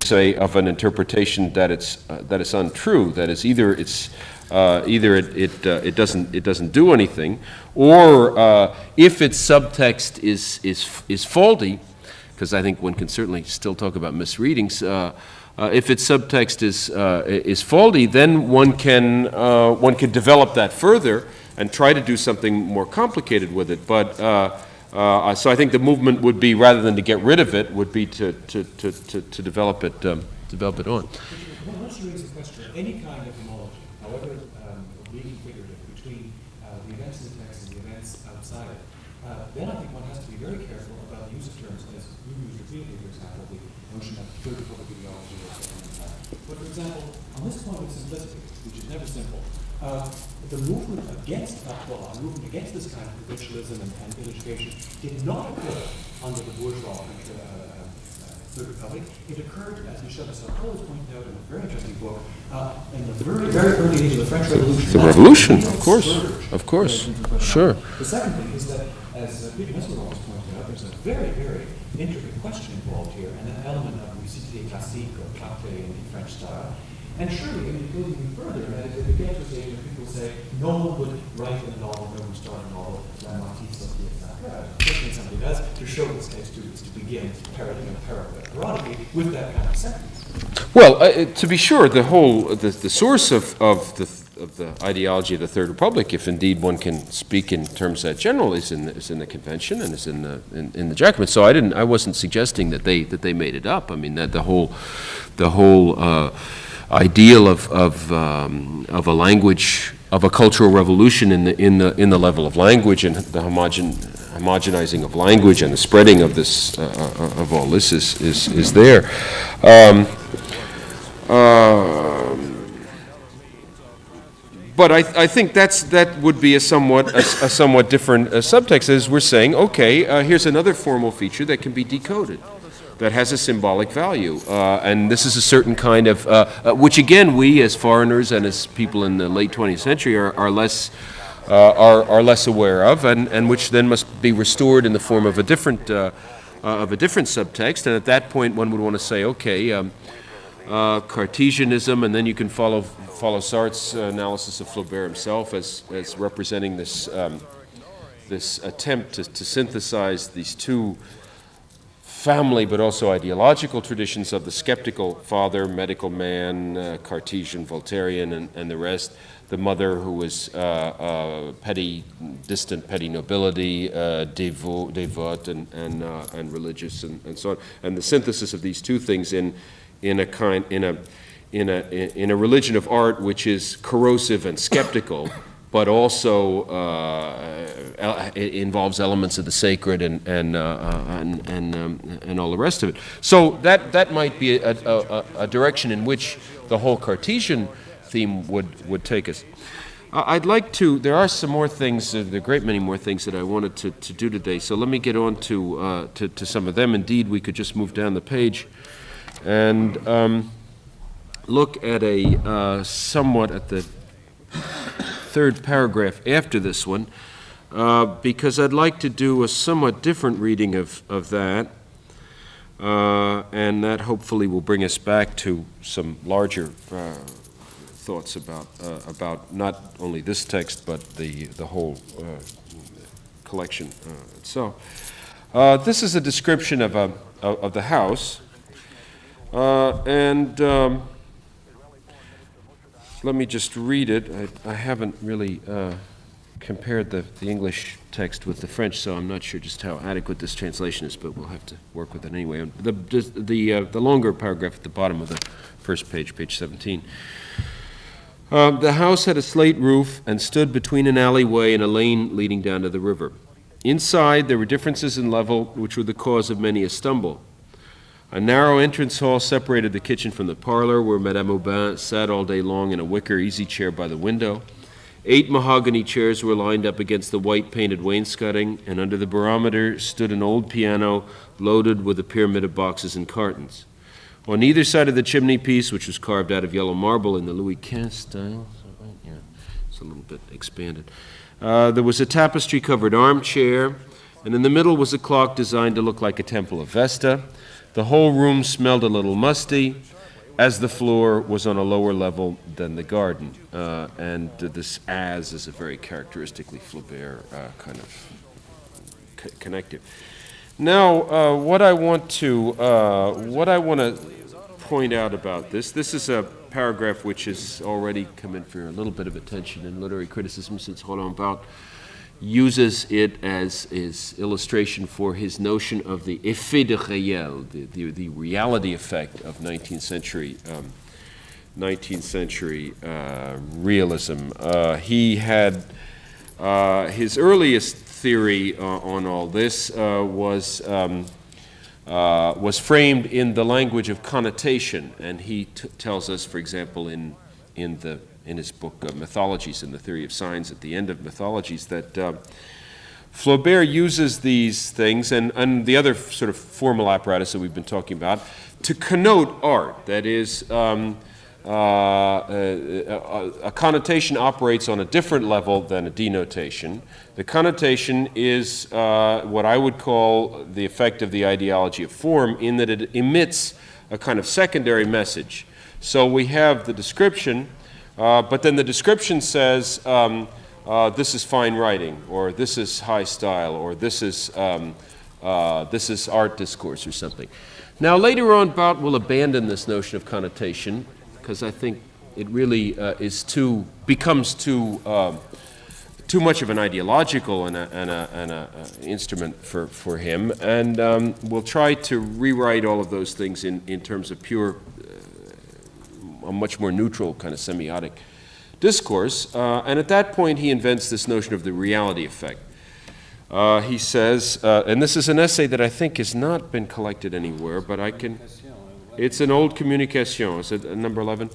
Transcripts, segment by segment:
say, of an interpretation that it's untrue. That is, either it doesn't do anything, or if its subtext is faulty, because I think one can certainly still talk about misreadings. If its subtext is faulty, then one can develop that further and try to do something more complicated with it. But so I think the movement would be, rather than to get rid of it, would be to develop it on. Well, let's raise the question: any kind of homology, however being figurative, between the events in the text and the events outside it, then I think one has to be very careful about the use of terms, as you used repeatedly, for example, the notion of third public ideology or something like that. But for example, on this point of simplicity, which is never simple, the movement against this kind of provincialism and vilification did not occur under the bourgeois Third Republic. It occurred, as Michel Sarko has pointed out in a very interesting book, in the very, very early age of the French Revolution. The Revolution, of course, sure. The second thing is that, as Peter Mesmer always pointed out, there's a very, very intricate question involved here, and an element of musicité classique or clarté in the French style. And surely, it goes even further, and if it gets to a stage where people say, no one would write a novel, no one would start a novel, la Marquise of the first thing somebody does to show this case is to begin parodically with that kind of sentence. Well, to be sure, the source of the ideology of the Third Republic, if indeed one can speak in terms that general, is in the Convention and is in the Jacobins. So I wasn't suggesting that they made it up. I mean, that the whole ideal of a language, of a cultural revolution in the level of language, and the homogenizing of language and the spreading of this of all this is there. But I think that would be a somewhat different subtext, as we're saying, okay, here's another formal feature that can be decoded, that has a symbolic value, and this is a certain kind of, which again we as foreigners and as people in the late 20th century are less aware of, and which then must be restored in the form of a different subtext. And at that point, one would want to say, okay, Cartesianism, and then you can follow Sartre's analysis of Flowbear himself as representing this attempt to synthesize these two family but also ideological traditions of the skeptical father, medical man, Cartesian, Voltairian, and the rest. The mother, who was distant petty nobility, devout and religious, and so on. And the synthesis of these two things in a religion of art which is corrosive and skeptical, but also it involves elements of the sacred and all the rest of it. So that might be a direction in which the whole Cartesian theme would take us. I'd like to. There are some more things. There are a great many more things that I wanted to do today. So let me get on to some of them. Indeed, we could just move down the page and look at somewhat at the third paragraph after this one, because I'd like to do a somewhat different reading of that, and that hopefully will bring us back to some larger thoughts about not only this text but the whole collection itself. This is a description of the house, and let me just read it. I haven't really compared the English text with the French, so I'm not sure just how adequate this translation is, but we'll have to work with it anyway. The longer paragraph at the bottom of the first page, page 17. The house had a slate roof and stood between an alleyway and a lane leading down to the river. Inside, there were differences in level which were the cause of many a stumble. A narrow entrance hall separated the kitchen from the parlor, where Madame Aubin sat all day long in a wicker easy chair by the window. 8 mahogany chairs were lined up against the white painted wainscoting, and under the barometer stood an old piano loaded with a pyramid of boxes and cartons. On either side of the chimney piece, which was carved out of yellow marble in the Louis XV style, it's a little bit expanded, there was a tapestry-covered armchair, and in the middle was a clock designed to look like a temple of Vesta. The whole room smelled a little musty, as the floor was on a lower level than the garden. And this "as" is a very characteristically Flowbear kind of connective. Now, what I want to point out about this is a paragraph which has already come in for a little bit of attention in literary criticism, since Roland Barthes uses it as his illustration for his notion of the effet de réel, the reality effect of 19th century realism. He had his earliest theory on all this was framed in the language of connotation, and he tells us, for example, in his book Mythologies and the Theory of Signs, at the end of Mythologies, that Flowbear uses these things and the other sort of formal apparatus that we've been talking about to connote art. That is, a connotation operates on a different level than a denotation. The connotation is what I would call the effect of the ideology of form, in that it emits a kind of secondary message. So we have the description, but then the description says, this is fine writing, or this is high style, or this is art discourse or something. Now later on, Barthes will abandon this notion of connotation, because I think it really becomes too much of an ideological and a instrument for him, and we'll try to rewrite all of those things in terms of pure, a much more neutral kind of semiotic discourse. And at that point, he invents this notion of the reality effect. He says, and this is an essay that I think has not been collected anywhere, but it's an old communication. Is it number 11?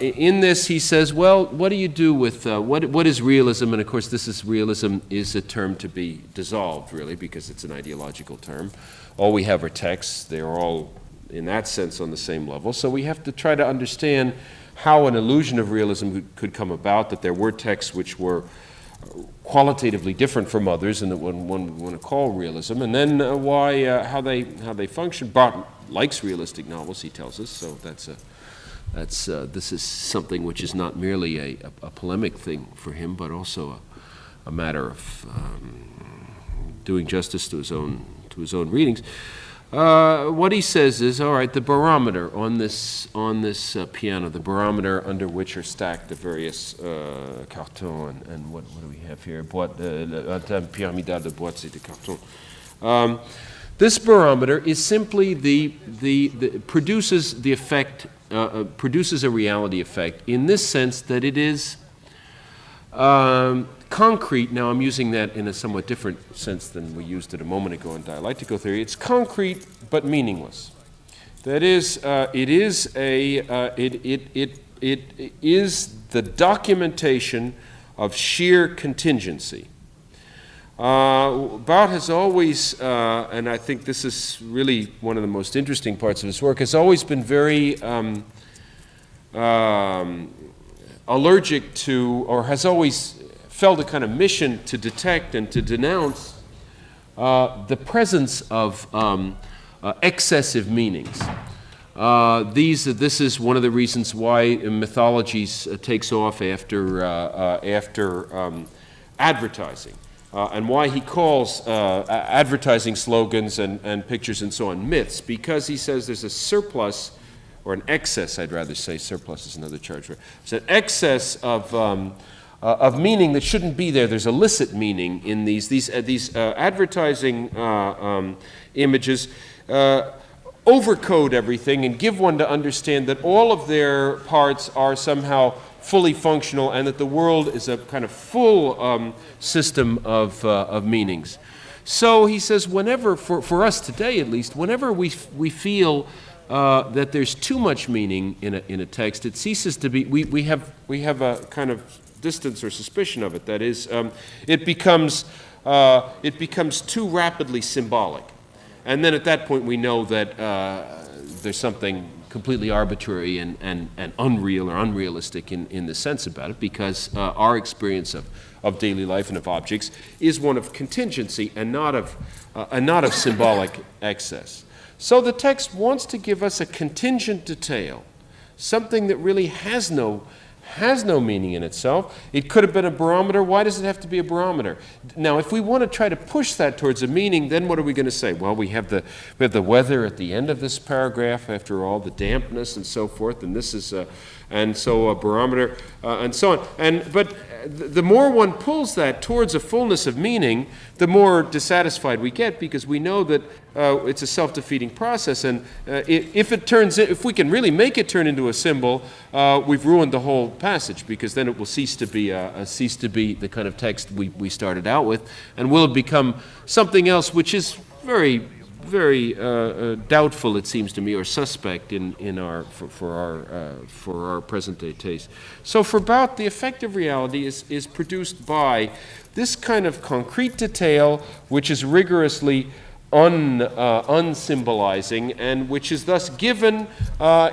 In this, he says, well, what do you do with, what is realism? And of course, realism is a term to be dissolved, really, because it's an ideological term. All we have are texts. They're all, in that sense, on the same level. So we have to try to understand how an illusion of realism could come about, that there were texts which were qualitatively different from others, and that one would want to call realism, and then how they function. Barthes likes realistic novels, he tells us, so this is something which is not merely a polemic thing for him, but also a matter of doing justice to his own readings. What he says is, all right, the barometer on this piano, the barometer under which are stacked the various cartons, and what do we have here? Un pyramidal de boîtes et de cartons. This barometer is simply produces the effect, produces a reality effect in this sense that it is concrete. Now I'm using that in a somewhat different sense than we used it a moment ago in dialectical theory. It's concrete but meaningless. That is, it is the documentation of sheer contingency. Barthes has always, and I think this is really one of the most interesting parts of his work, has always been very allergic to, or has always felt a kind of mission to detect and to denounce the presence of excessive meanings. This is one of the reasons why Mythologies takes off after advertising, and why he calls advertising slogans and pictures and so on myths, because he says there's a surplus, or an excess, I'd rather say, surplus is another charge word. It's an excess of meaning that shouldn't be there. There's illicit meaning in these advertising images. Overcode everything and give one to understand that all of their parts are somehow fully functional, and that the world is a kind of full system of meanings. So he says, whenever, for us today at least, whenever we feel that there's too much meaning in a text, it ceases to be. We have a kind of distance or suspicion of it. That is, it becomes too rapidly symbolic, and then at that point we know that there's something completely arbitrary and unreal or unrealistic in the sense about it, because our experience of daily life and of objects is one of contingency and not of symbolic excess. So the text wants to give us a contingent detail, something that really has no meaning in itself. It could have been a barometer. Why does it have to be a barometer? Now, if we want to try to push that towards a meaning, then what are we going to say? Well, we have the weather at the end of this paragraph, after all, the dampness and so forth, and this is and so a barometer and so on. But the more one pulls that towards a fullness of meaning, the more dissatisfied we get, because we know that it's a self-defeating process, and if we can really make it turn into a symbol, we've ruined the whole passage, because then it will cease to be the kind of text we started out with, and will become something else which is very, very doubtful, it seems to me, or suspect for our present day taste. So for Bout, the effective reality is produced by this kind of concrete detail, which is rigorously unsymbolizing, and which is thus given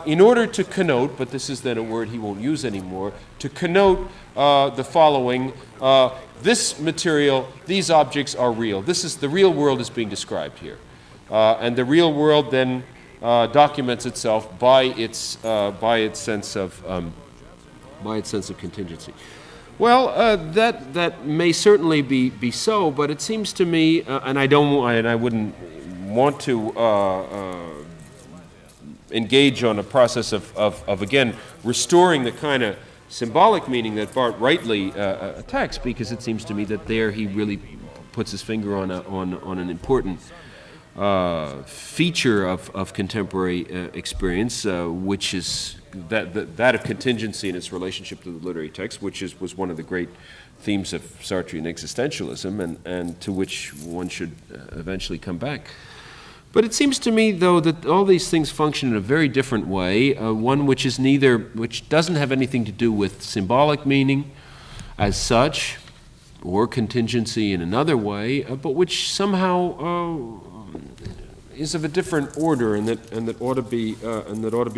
in order to connote, but this is then a word he won't use anymore, to connote the following: this material, these objects are real. This is the real world is being described here. And the real world then documents itself by its sense of contingency. Well, that may certainly be so, but it seems to me, and I wouldn't want to engage on a process of again restoring the kind of symbolic meaning that Barth rightly attacks, because it seems to me that there he really puts his finger on an important feature of contemporary experience, which is that of contingency in its relationship to the literary text, which was one of the great themes of Sartrean existentialism, and to which one should eventually come back. But it seems to me, though, that all these things function in a very different way, one which doesn't have anything to do with symbolic meaning as such, or contingency in another way, but which somehow is of a different order, and that ought to be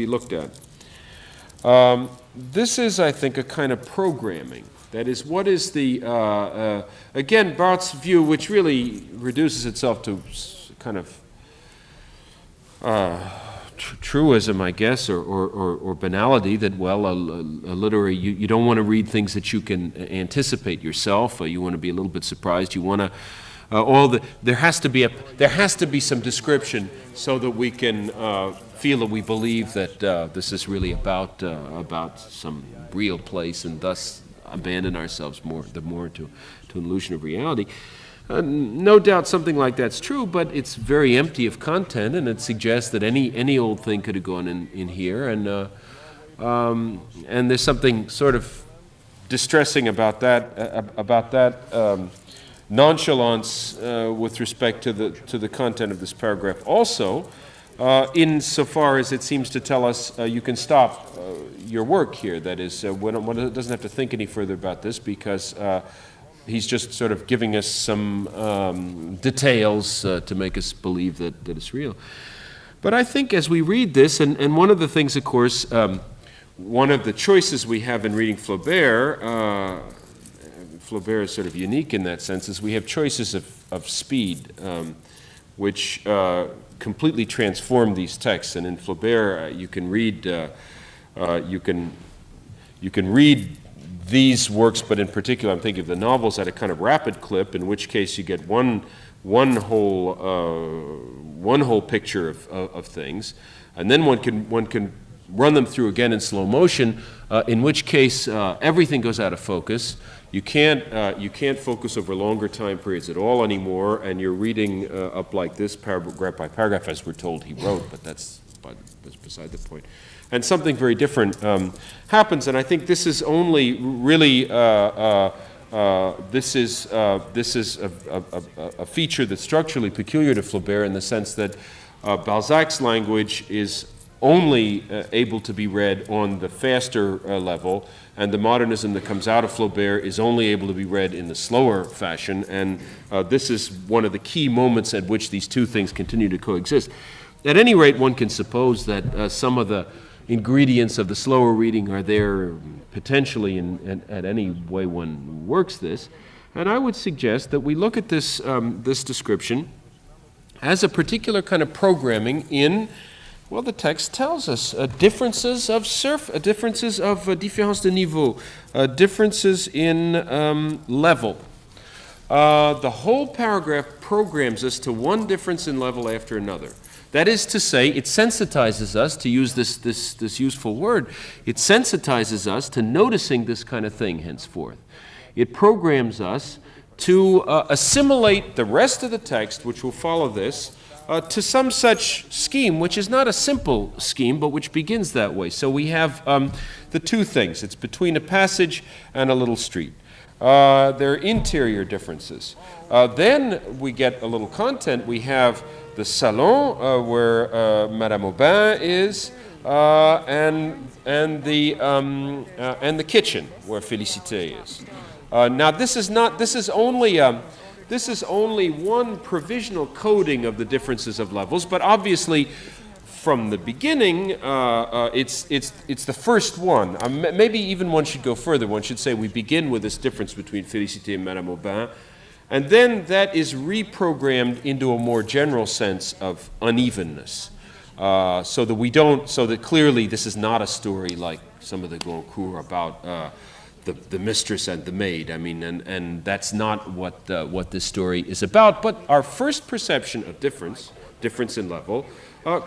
looked at. This is, I think, a kind of programming. That is, what is the again Barth's view, which really reduces itself to kind of truism, I guess, or banality, that, well, a literary, you don't want to read things that you can anticipate yourself. You want to be a little bit surprised. You want to there has to be some description, so that we can feel that we believe that this is really about some real place, and thus abandon ourselves more to an illusion of reality. No doubt something like that's true, but it's very empty of content, and it suggests that any old thing could have gone in here, and there's something sort of distressing about that nonchalance with respect to the content of this paragraph. Also, insofar as it seems to tell us you can stop your work here. That is, one doesn't have to think any further about this, because he's just sort of giving us some details to make us believe that it's real. But I think as we read this, and one of the things, of course, one of the choices we have in reading Flowbear, Flowbear is sort of unique in that sense, is we have choices of speed, which completely transform these texts. And in Flowbear, you can read these works, but in particular, I'm thinking of the novels, at a kind of rapid clip, in which case you get one whole picture of things, and then one can run them through again in slow motion, in which case everything goes out of focus. You can't focus over longer time periods at all anymore, and you're reading up like this, paragraph by paragraph, as we're told he wrote, but that's beside the point. And something very different happens, and I think this is only really this is a feature that's structurally peculiar to Flowbear, in the sense that Balzac's language is only able to be read on the faster level, and the modernism that comes out of Flowbear is only able to be read in the slower fashion, and this is one of the key moments at which these two things continue to coexist. At any rate, one can suppose that some of the ingredients of the slower reading are there potentially at any way one works this. And I would suggest that we look at this, this description as a particular kind of programming in, well, the text tells us, differences of differences of différence de niveau, differences in level. The whole paragraph programs us to one difference in level after another. That is to say, it sensitizes us, to use this useful word, it sensitizes us to noticing this kind of thing henceforth. It programs us to assimilate the rest of the text, which will follow this, to some such scheme, which is not a simple scheme, but which begins that way. So we have the two things. It's between a passage and a little street. There are interior differences. Then we get a little content. We have the salon, where Madame Aubin is, and the kitchen, where Félicité is. Now this is only one provisional coding of the differences of levels, but obviously from the beginning, it's the first one. Maybe even one should go further. One should say we begin with this difference between Félicité and Madame Aubin, and then that is reprogrammed into a more general sense of unevenness, so that clearly this is not a story like some of the Goncourt about the mistress and the maid. I mean, and that's not what this story is about. But our first perception of difference in level,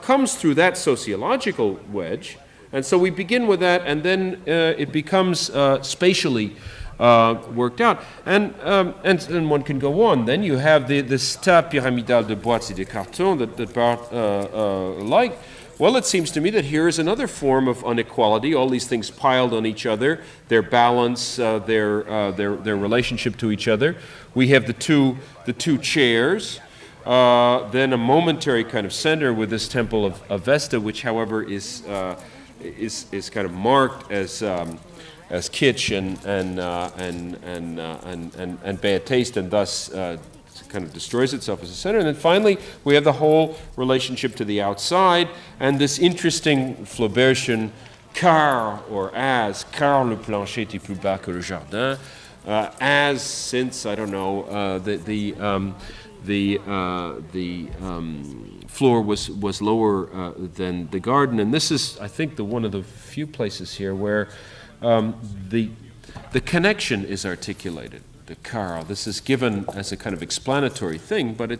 comes through that sociological wedge, and so we begin with that, and then it becomes spatially worked out, and one can go on. Then you have this tas pyramidal de boîtes et de cartons that Barthes liked. Well, it seems to me that here is another form of inequality. All these things piled on each other, their balance, their relationship to each other. We have the two chairs. Then a momentary kind of center with this temple of Vesta, which, however, is kind of marked as kitsch and bad taste, and thus kind of destroys itself as a center. And then finally, we have the whole relationship to the outside, and this interesting Flaubertian car, or as, car le plancher était plus bas que le jardin, as, since, I don't know, the floor was lower than the garden. And this is, I think, one of the few places here where the connection is articulated. The car. This is given as a kind of explanatory thing, but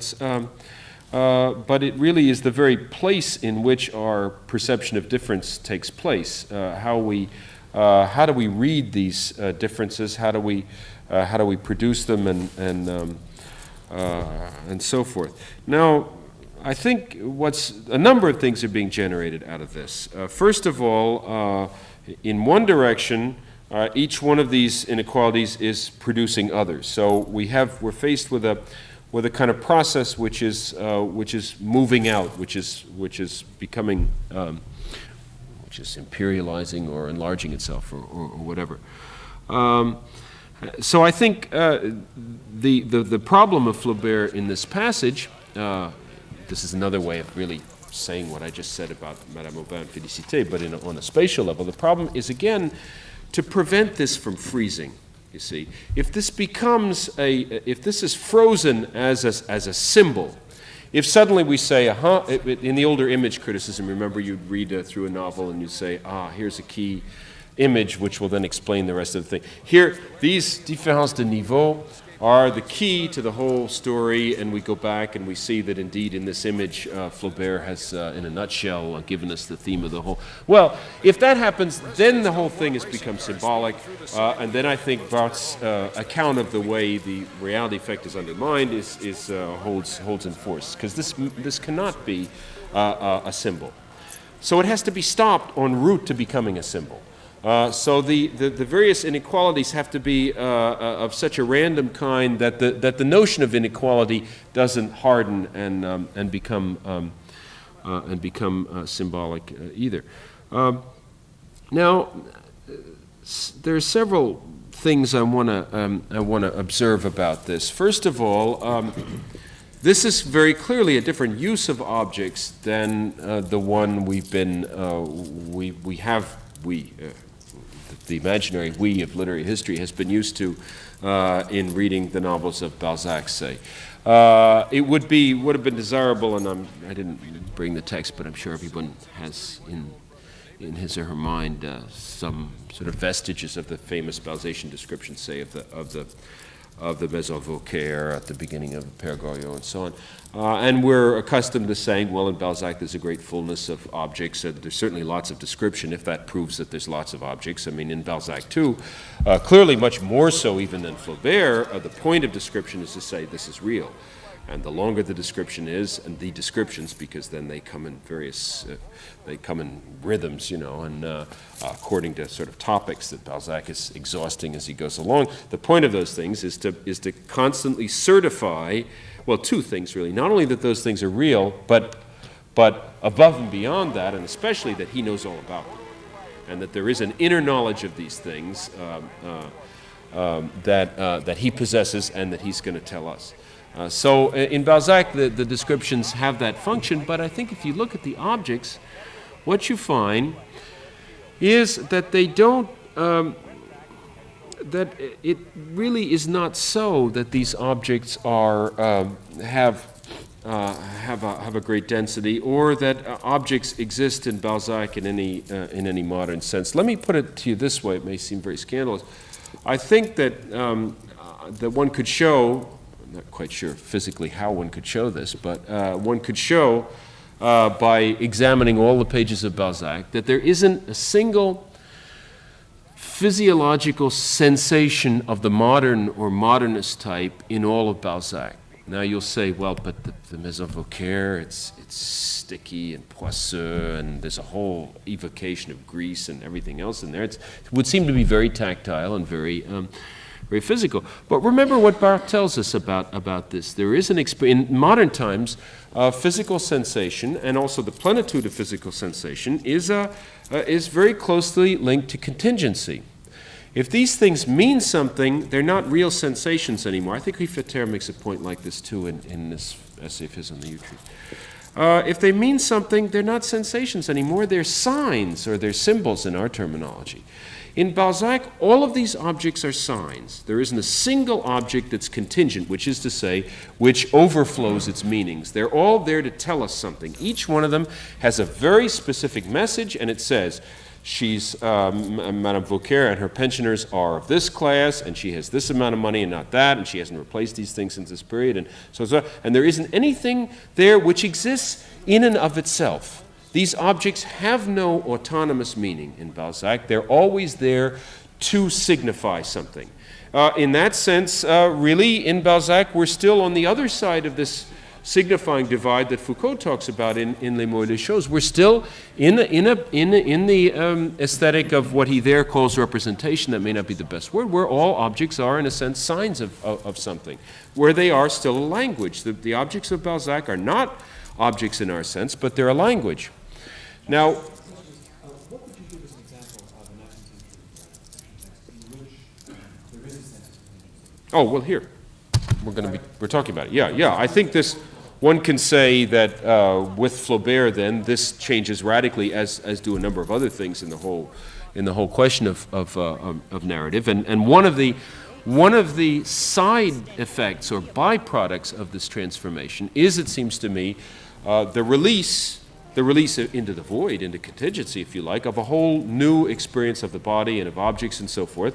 but it really is the very place in which our perception of difference takes place. How do we read these differences? How do we produce them, and so forth. Now, I think a number of things are being generated out of this. First of all, in one direction, each one of these inequalities is producing others. So we're faced with a kind of process which is moving out, which is becoming, which is imperializing or enlarging itself or whatever. So I think the problem of Flaubert in this passage, this is another way of really saying what I just said about Madame Aubin and Félicité, but on a spatial level, the problem is, again, to prevent this from freezing. You see, if this is frozen as a symbol, if suddenly we say, in the older image criticism, remember you'd read through a novel and you'd say, here's a key image which will then explain the rest of the thing. Here, these différences de niveau are the key to the whole story, and we go back and we see that indeed in this image, Flaubert has, in a nutshell, given us the theme of the whole. Well, if that happens, then the whole thing has become symbolic, and then I think Barthes' account of the way the reality effect is undermined holds in force, because this cannot be a symbol. So it has to be stopped en route to becoming a symbol. So the various inequalities have to be of such a random kind that the notion of inequality doesn't harden and become symbolic either. Now, there are several things I want to observe about this. First of all, this is very clearly a different use of objects than the one the imaginary we of literary history has been used to in reading the novels of Balzac, say. It would have been desirable, and I didn't bring the text, but I'm sure everyone has in his or her mind some sort of vestiges of the famous Balzacian description, say, of the Maison Vauquer at the beginning of Père Goriot and so on. And we're accustomed to saying, well, in Balzac there's a great fullness of objects, and there's certainly lots of description if that proves that there's lots of objects. I mean, in Balzac too, clearly much more so even than Flowbear, the point of description is to say this is real. And the longer the description is, and the descriptions, because then they come in they come in rhythms, and according to sort of topics that Balzac is exhausting as he goes along. The point of those things is to constantly certify, well, two things really. Not only that those things are real, but above and beyond that, and especially that he knows all about them, and that there is an inner knowledge of these things that he possesses and that he's going to tell us. So in Balzac, the descriptions have that function, but I think if you look at the objects, what you find is that they don't, that it really is not so that these objects have a great density, or that objects exist in Balzac in any modern sense. Let me put it to you this way. It may seem very scandalous. I think that that one could show. I'm not quite sure physically how one could show this, but one could show by examining all the pages of Balzac that there isn't a single physiological sensation of the modern or modernist type in all of Balzac. Now you'll say, well, but the Maison Vauquer, it's sticky and poisseux, and there's a whole evocation of Greece and everything else in there. It would seem to be very tactile and very physical. But remember what Barthes tells us about this. There is in modern times, physical sensation, and also the plenitude of physical sensation, is very closely linked to contingency. If these things mean something, they're not real sensations anymore. I think Rifeter makes a point like this too in this essay of his on the Utrecht. If they mean something, they're not sensations anymore. They're signs, or they're symbols in our terminology. In Balzac, all of these objects are signs. There isn't a single object that's contingent, which is to say, which overflows its meanings. They're all there to tell us something. Each one of them has a very specific message, and it says, she's Madame Vauquer, and her pensioners are of this class, and she has this amount of money and not that, and she hasn't replaced these things since this period, and so. And there isn't anything there which exists in and of itself. These objects have no autonomous meaning in Balzac. They're always there to signify something. In that sense, really, in Balzac, we're still on the other side of this signifying divide that Foucault talks about in Les Mots et les Choses. We're still in the aesthetic of what he there calls representation. That may not be the best word, where all objects are, in a sense, signs of something, where they are still a language. The objects of Balzac are not objects in our sense, but they're a language. Now, what would you give as an example of a 19th century text in which there is a sense of contingency? oh, well, here. We're talking about it. Yeah. I think this, one can say that with Flowbear, then, this changes radically, as do a number of other things in the whole question of narrative. And one of the side effects or byproducts of this transformation is, it seems to me, the release into the void, into contingency, if you like, of a whole new experience of the body and of objects and so forth,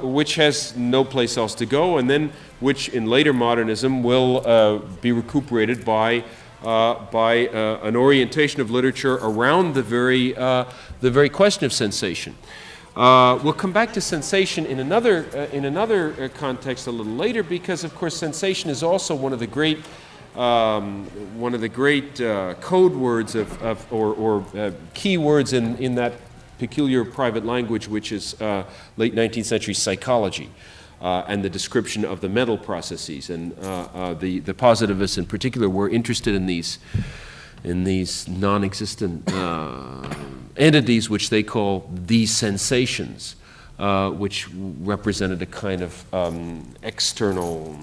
which has no place else to go, and then which in later modernism will be recuperated by an orientation of literature around the very question of sensation. We'll come back to sensation in another context a little later, because of course sensation is also one of the great code words or key words in that peculiar private language, which is late 19th century psychology, and the description of the mental processes. And the positivists in particular were interested in these non-existent entities, which they call the sensations, which represented a kind of external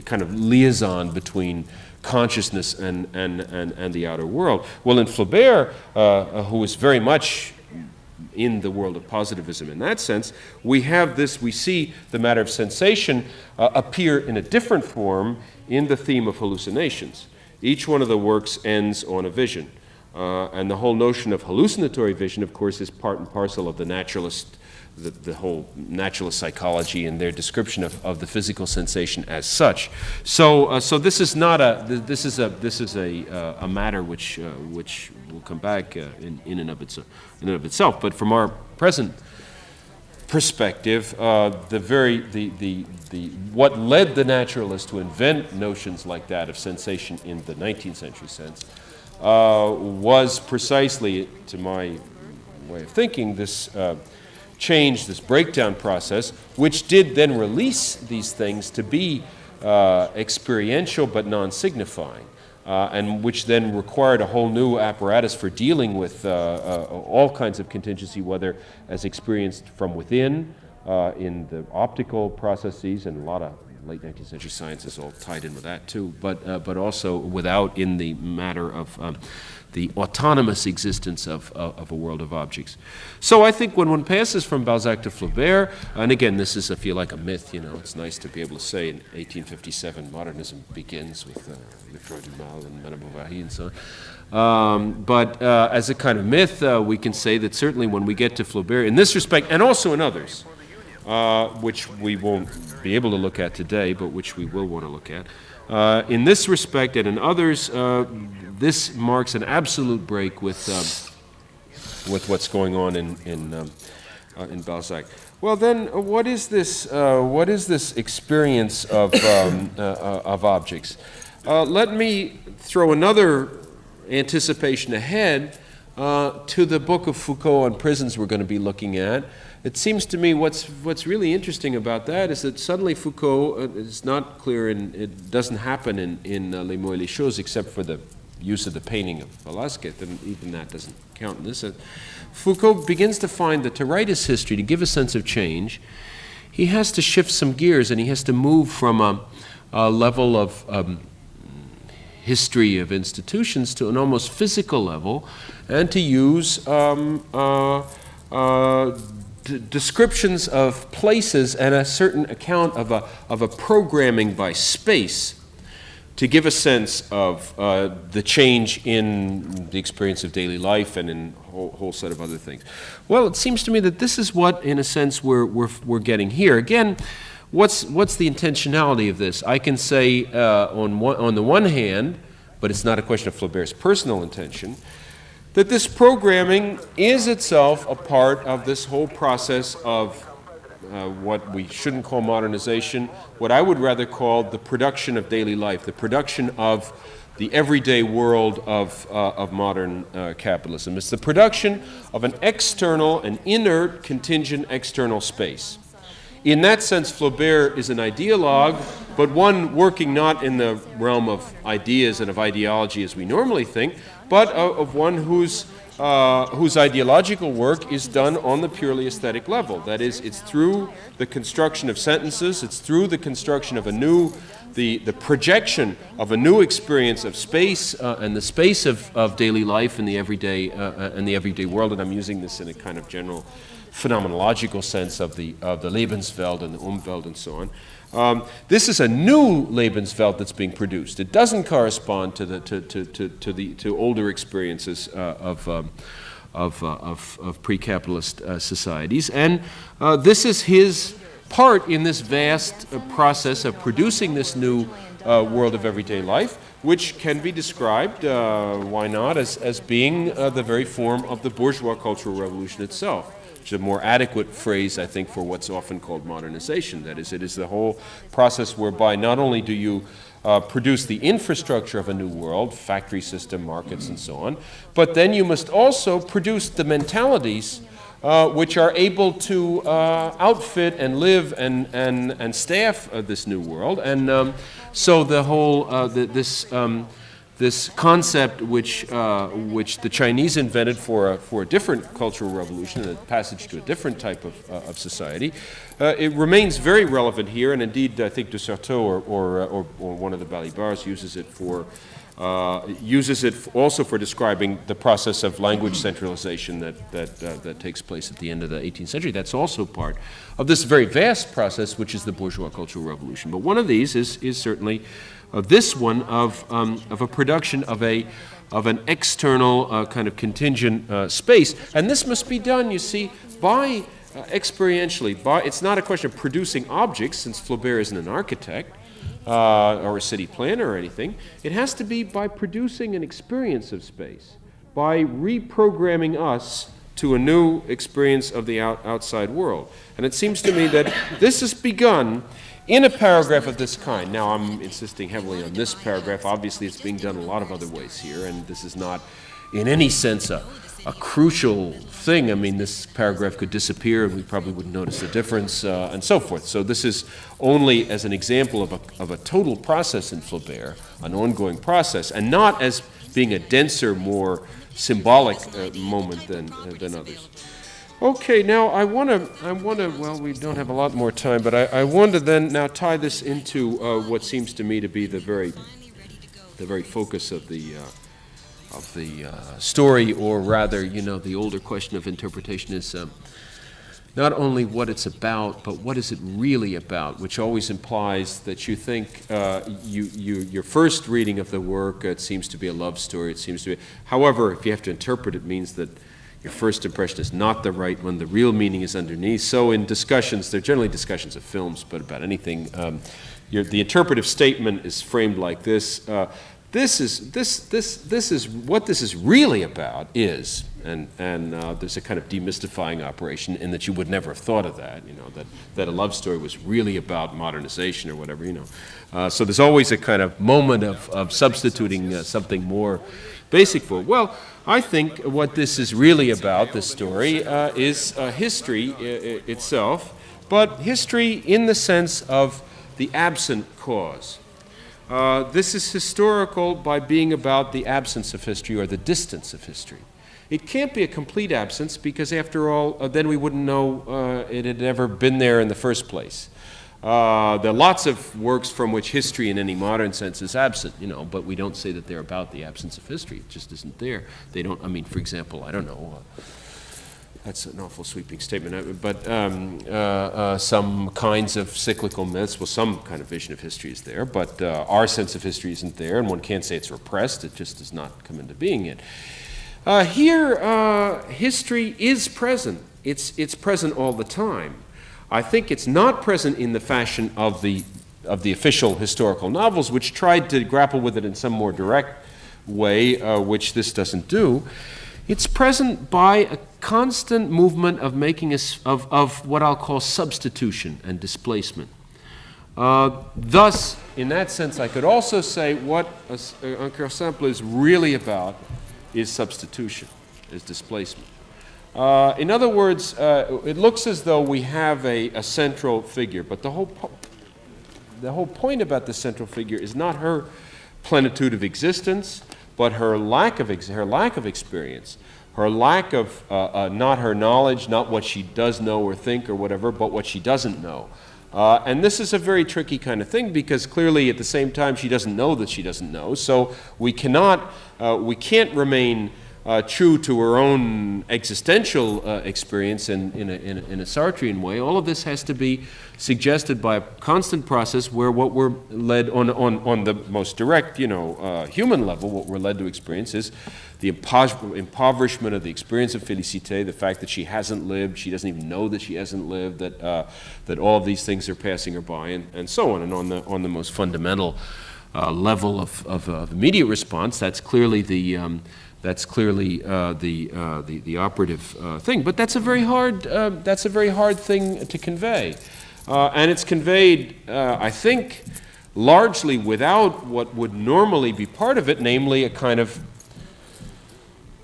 kind of liaison between consciousness and the outer world. Well, in Flowbear, who is very much in the world of positivism in that sense, we see the matter of sensation appear in a different form in the theme of hallucinations. Each one of the works ends on a vision. And the whole notion of hallucinatory vision, of course, is part and parcel of the naturalist, the whole naturalist psychology and their description of the physical sensation as such. So this is not this is a matter which will come back in and of itself. But from our present perspective, what led the naturalists to invent notions like that of sensation in the 19th century sense was precisely, to my way of thinking, this change, this breakdown process, which did then release these things to be experiential but non-signifying, and which then required a whole new apparatus for dealing with all kinds of contingency, whether as experienced from within in the optical processes, and a lot of late 19th century science is all tied in with that too, but also without, in the matter of the autonomous existence of a world of objects. So I think when one passes from Balzac to Flowbear, and again, this is, I feel like a myth, it's nice to be able to say in 1857 modernism begins with Le Fleur du Mal and Madame Bovary and so on. But as a kind of myth, we can say that certainly when we get to Flowbear, in this respect, and also in others, which we won't be able to look at today, but which we will want to look at. In this respect and in others, this marks an absolute break with what's going on in Balzac. Well, then, what is this experience of objects? Let me throw another anticipation ahead to the book of Foucault on prisons we're going to be looking at. It seems to me what's really interesting about that is that suddenly Foucault, it's not clear, and it doesn't happen in Les Mots et les Choses except for the use of the painting of Velázquez, and even that doesn't count in this. Foucault begins to find that to write his history, to give a sense of change, he has to shift some gears, and he has to move from a level of history of institutions to an almost physical level, and to use descriptions of places and a certain account of a programming by space to give a sense of the change in the experience of daily life and in a whole set of other things. Well, it seems to me that this is what, in a sense, we're getting here. Again, what's the intentionality of this? I can say on the one hand, but it's not a question of Flaubert's personal intention, that this programming is itself a part of this whole process of what we shouldn't call modernization, what I would rather call the production of daily life, the production of the everyday world of modern capitalism. It's the production of an external, an inert, contingent external space. In that sense, Flowbear is an ideologue, but one working not in the realm of ideas and of ideology as we normally think, but of one whose ideological work is done on the purely aesthetic level. That is, it's through the construction of sentences, it's through the construction of the projection of a new experience of space and the space of daily life and the everyday world. And I'm using this in a kind of general phenomenological sense of the Lebenswelt and the Umwelt and so on. This is a new Lebenswelt that's being produced. It doesn't correspond to older experiences of pre-capitalist societies, and this is his part in this vast process of producing this new world of everyday life, which can be described, why not, as being the very form of the bourgeois cultural revolution itself. Which is a more adequate phrase, I think, for what's often called modernization. That is, it is the whole process whereby not only do you produce the infrastructure of a new world, factory system, markets, and so on, but then you must also produce the mentalities which are able to outfit and live and staff this new world. And so the whole, this concept which the Chinese invented for a different cultural revolution, a passage to a different type of society. It remains very relevant here, and indeed I think de Certeau or one of the Balibards uses it also for describing the process of language centralization that takes place at the end of the 18th century. That's also part of this very vast process, which is the bourgeois cultural revolution. But one of these is certainly this one of a production of an external kind of contingent space, and this must be done, you see, by experientially. It's not a question of producing objects, since Flowbear isn't an architect or a city planner or anything. It has to be by producing an experience of space, by reprogramming us to a new experience of the outside world. And it seems to me that this has begun in a paragraph of this kind. Now, I'm insisting heavily on this paragraph. Obviously, it's being done a lot of other ways here, and this is not, in any sense, a crucial thing. I mean, this paragraph could disappear, and we probably wouldn't notice the difference, and so forth. So this is only as an example of a total process in Flowbear, an ongoing process, and not as being a denser, more symbolic moment than others. Okay, now I want to, well, we don't have a lot more time, but I want to then now tie this into what seems to me to be the very focus of the story, or rather, the older question of interpretation is not only what it's about, but what is it really about, which always implies that you think your first reading of the work, it seems to be a love story, it seems to be, however, if you have to interpret it, means that your first impression is not the right one, the real meaning is underneath. So in discussions, they're generally discussions of films, but about anything, the interpretive statement is framed like this. This is what this is really about is, and there's a kind of demystifying operation in that you would never have thought of that, that a love story was really about modernization or whatever, So there's always a kind of moment of substituting something more basic for. Well, I think what this is really about, this story, is history itself, but history in the sense of the absent cause. This is historical by being about the absence of history or the distance of history. It can't be a complete absence because, after all, then we wouldn't know it had ever been there in the first place. There are lots of works from which history in any modern sense is absent, but we don't say that they're about the absence of history. It just isn't there. They don't, for example, I don't know, that's an awful sweeping statement, but some kinds of cyclical myths, well, some kind of vision of history is there, but our sense of history isn't there, and one can't say it's repressed, it just does not come into being yet. Here, history is present. It's present all the time. I think it's not present in the fashion of the official historical novels, which tried to grapple with it in some more direct way, which this doesn't do. It's present by a constant movement of making of what I'll call substitution and displacement. Thus, in that sense, I could also say what Un Cœur Simple is really about is substitution, is displacement. In other words, it looks as though we have a central figure, but the whole point about the central figure is not her plenitude of existence, but her lack of experience, her lack of not her knowledge, not what she does know or think or whatever, but what she doesn't know. And this is a very tricky kind of thing because clearly at the same time she doesn't know that she doesn't know, so we can't remain true to her own existential experience in a Sartrean way. All of this has to be suggested by a constant process where what we're led on the most direct, human level, what we're led to experience is the impoverishment of the experience of Félicité, the fact that she hasn't lived, she doesn't even know that she hasn't lived, that all of these things are passing her by, and so on. And on the most fundamental level of immediate response, that's clearly the operative thing. But that's a very hard thing to convey, and it's conveyed, I think, largely without what would normally be part of it, namely a kind of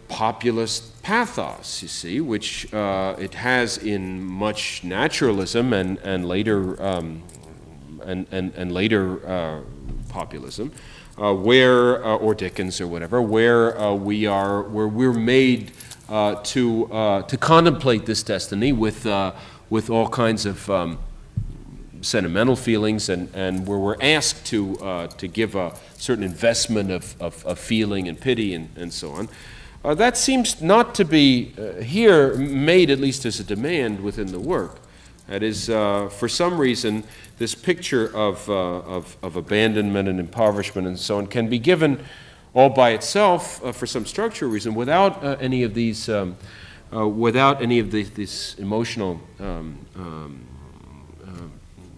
populist pathos, you see, which it has in much naturalism and later populism. or Dickens or whatever, where we're made to contemplate this destiny with all kinds of sentimental feelings, and where we're asked to give a certain investment of feeling and pity and so on. That seems not to be here made, at least as a demand within the work. That is, for some reason, this picture of abandonment and impoverishment and so on can be given all by itself for some structural reason without any of these, this emotional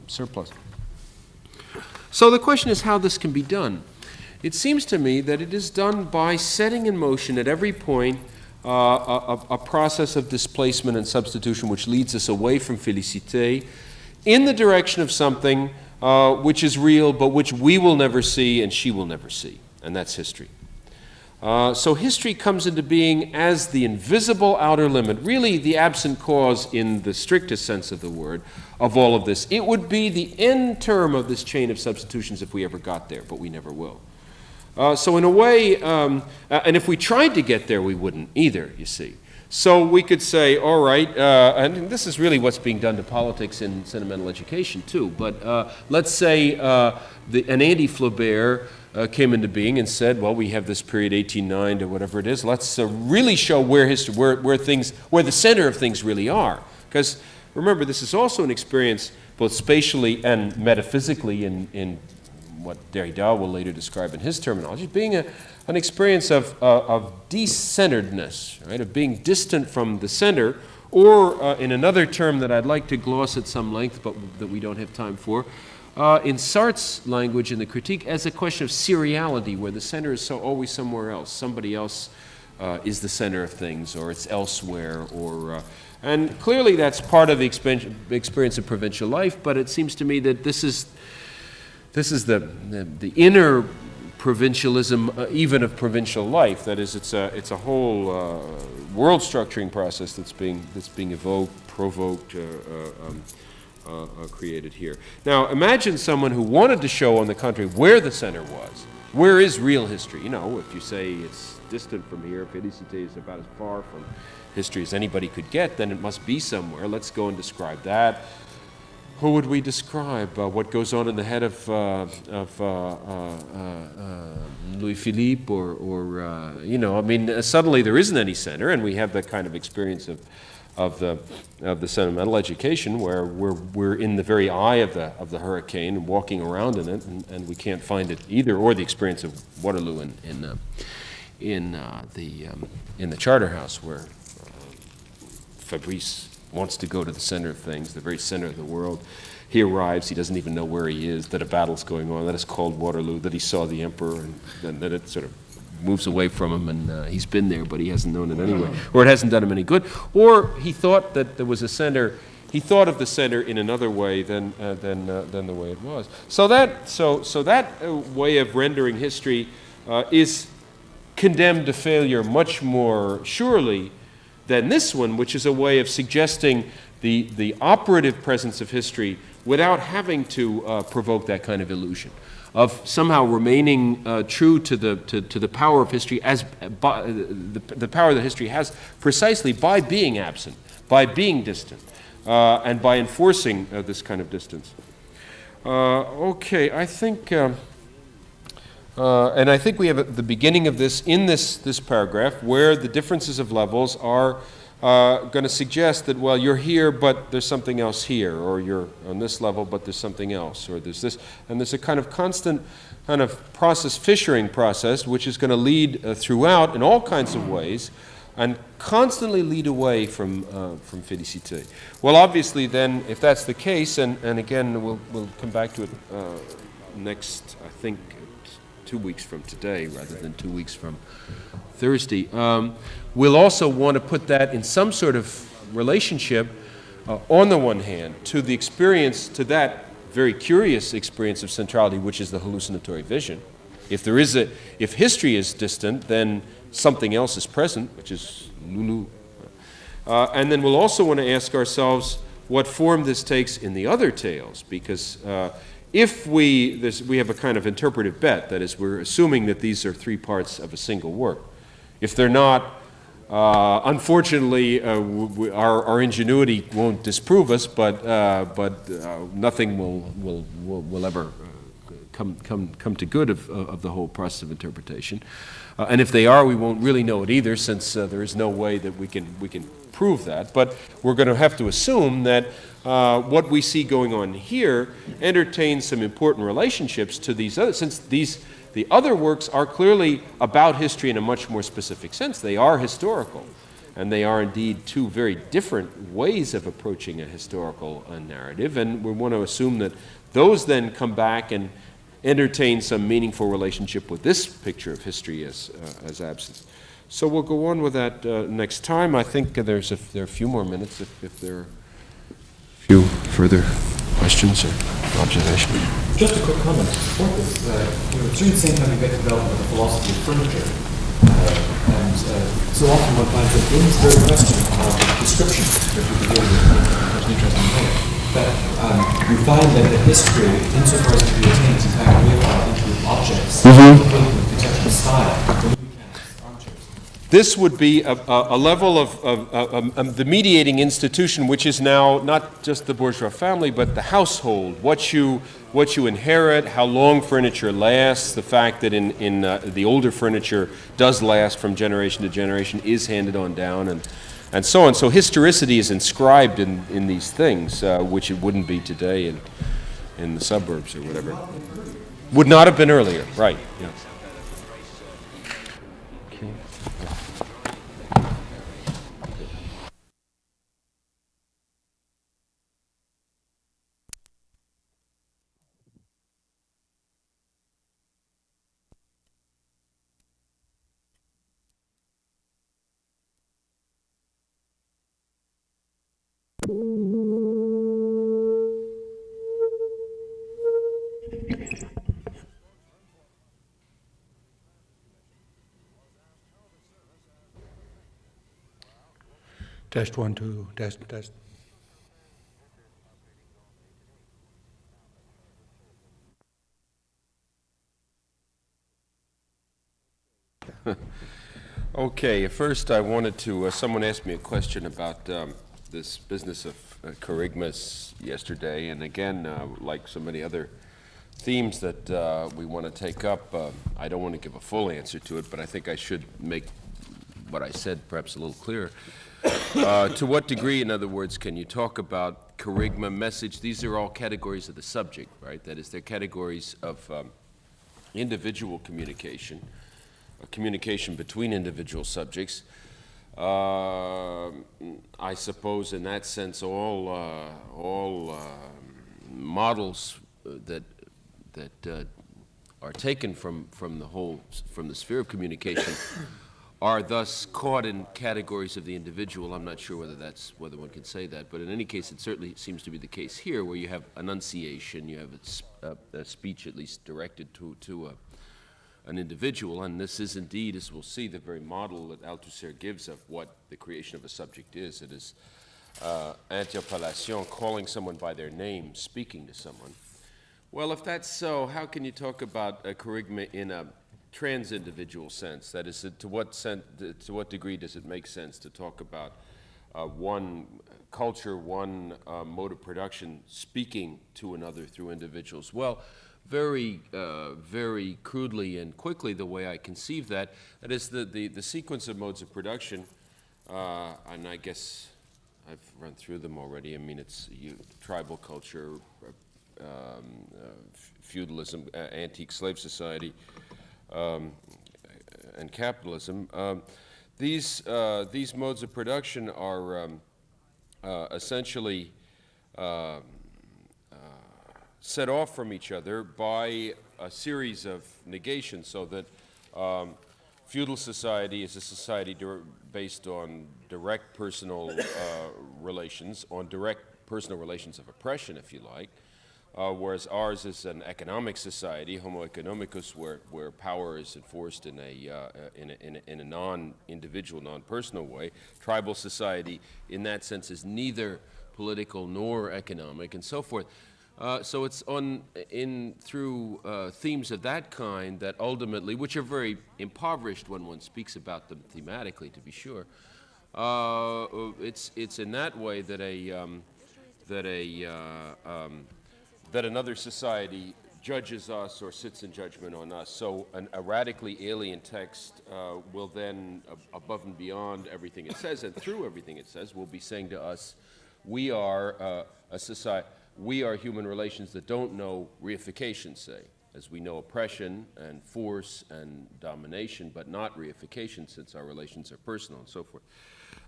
surplus. So the question is how this can be done. It seems to me that it is done by setting in motion at every point a process of displacement and substitution which leads us away from félicité in the direction of something which is real but which we will never see and she will never see, and that's history. So history comes into being as the invisible outer limit, really the absent cause in the strictest sense of the word, of all of this. It would be the end term of this chain of substitutions if we ever got there, but we never will. So in a way, and if we tried to get there, we wouldn't either, you see. So we could say, all right, and this is really what's being done to politics in sentimental education too, but let's say an anti-Flowbear came into being and said, well, we have this period 1809 to whatever it is. Let's really show where the center of things really are. Because remember, this is also an experience both spatially and metaphysically in what Derrida will later describe in his terminology, being an experience of decenteredness, right? Of being distant from the center, or in another term that I'd like to gloss at some length, but that we don't have time for, in Sartre's language in the critique, as a question of seriality, where the center is always somewhere else. Somebody else is the center of things, or it's elsewhere, and clearly that's part of the experience of provincial life, but it seems to me that this is the inner provincialism, even of provincial life. That is, it's a whole world structuring process that's being evoked, provoked, created here. Now, imagine someone who wanted to show, on the contrary, where the center was. Where is real history? You know, if you say it's distant from here, félicité is about as far from history as anybody could get, then it must be somewhere. Let's go and describe that. Who would we describe? What goes on in the head of Louis Philippe, or you know, I mean, suddenly there isn't any center, and we have that kind of experience of the sentimental education where we're in the very eye of the hurricane and walking around in it, and we can't find it either, or the experience of Waterloo in the Charterhouse, where Fabrice wants to go to the center of things, the very center of the world. He arrives, he doesn't even know where he is, that a battle's going on, that it's called Waterloo, that he saw the emperor, and that it sort of moves away from him, and he's been there, but he hasn't known it anyway, or it hasn't done him any good, or he thought that there was a center. He thought of the center in another way than the way it was. So that way of rendering history is condemned to failure much more surely than this one, which is a way of suggesting the operative presence of history without having to provoke that kind of illusion, of somehow remaining true to the power of history as the power that history has precisely by being absent, by being distant, and by enforcing this kind of distance. Okay, I think, and I think we have the beginning of this in this paragraph, where the differences of levels are going to suggest that, well, you're here, but there's something else here, or you're on this level, but there's something else, or there's this, and there's a kind of constant kind of fissuring process, which is going to lead throughout in all kinds of ways, and constantly lead away from félicité. Well, obviously, then, if that's the case, and again, we'll come back to it next, I think, 2 weeks from today, rather than 2 weeks from Thursday. We'll also want to put that in some sort of relationship, on the one hand, to the experience, to that very curious experience of centrality, which is the hallucinatory vision. If history is distant, then something else is present, which is Lulu. And then we'll also want to ask ourselves what form this takes in the other tales, because if we have a kind of interpretive bet, that is, we're assuming that these are three parts of a single work. If they're not, unfortunately, our ingenuity won't disprove us, but nothing will ever come to good of the whole process of interpretation. And if they are, we won't really know it either, since there is no way that we can prove that. But we're going to have to assume that what we see going on here entertains some important relationships to these other, since the other works are clearly about history in a much more specific sense. They are historical, and they are indeed two very different ways of approaching a historical narrative, and we want to assume that those then come back and entertain some meaningful relationship with this picture of history as absence. So we'll go on with that next time. I think there are a few more minutes if there are a few further questions or observations. Just a quick comment to support this. During the same time you get development of the philosophy of furniture, and so often one finds that in this very question of description, which we deal with an interesting way, that you find that the history, insofar as it can be attained, is in fact reified into objects, contextual style, the movie canvas, armchairs. This would be a level of the mediating institution, which is now not just the bourgeois family, but the household, what you inherit, how long furniture lasts, the fact that in the older furniture does last from generation to generation, is handed on down, and so on. So historicity is inscribed in these things, which it wouldn't be today in the suburbs or whatever. Would not have been earlier, right, yeah. Okay. Test 1, 2, test. Okay, first I wanted to, someone asked me a question about this business of charismas yesterday, and again, like so many other themes that we want to take up, I don't want to give a full answer to it, but I think I should make what I said perhaps a little clearer. To what degree, in other words, can you talk about charisma, message? These are all categories of the subject, right? That is, they're categories of individual communication, communication between individual subjects. I suppose in that sense all models that are taken from the sphere of communication are thus caught in categories of the individual. I'm not sure whether one can say that, but in any case, it certainly seems to be the case here, where you have enunciation, you have a speech at least directed to an individual, and this is indeed, as we'll see, the very model that Althusser gives of what the creation of a subject is. It is interpellation, calling someone by their name, speaking to someone. Well, if that's so, how can you talk about a charisma in a trans-individual sense? That is, to what degree does it make sense to talk about one culture, one mode of production speaking to another through individuals? Well, very crudely and quickly, the way I conceive that is the sequence of modes of production, and I guess I've run through them already. I mean, it's tribal culture, feudalism, antique slave society, and capitalism. These modes of production are essentially set off from each other by a series of negations, so that feudal society is a society based on direct personal relations, on direct personal relations of oppression, if you like, whereas ours is an economic society, homo economicus, where power is enforced in a non-individual, non-personal way. Tribal society, in that sense, is neither political nor economic, and so forth. So it's through themes of that kind that ultimately, which are very impoverished when one speaks about them thematically, to be sure. It's in that way that that another society judges us or sits in judgment on us. So a radically alien text will then, above and beyond everything it says, and through everything it says, will be saying to us, we are a society, we are human relations that don't know reification, say, as we know oppression and force and domination, but not reification, since our relations are personal and so forth.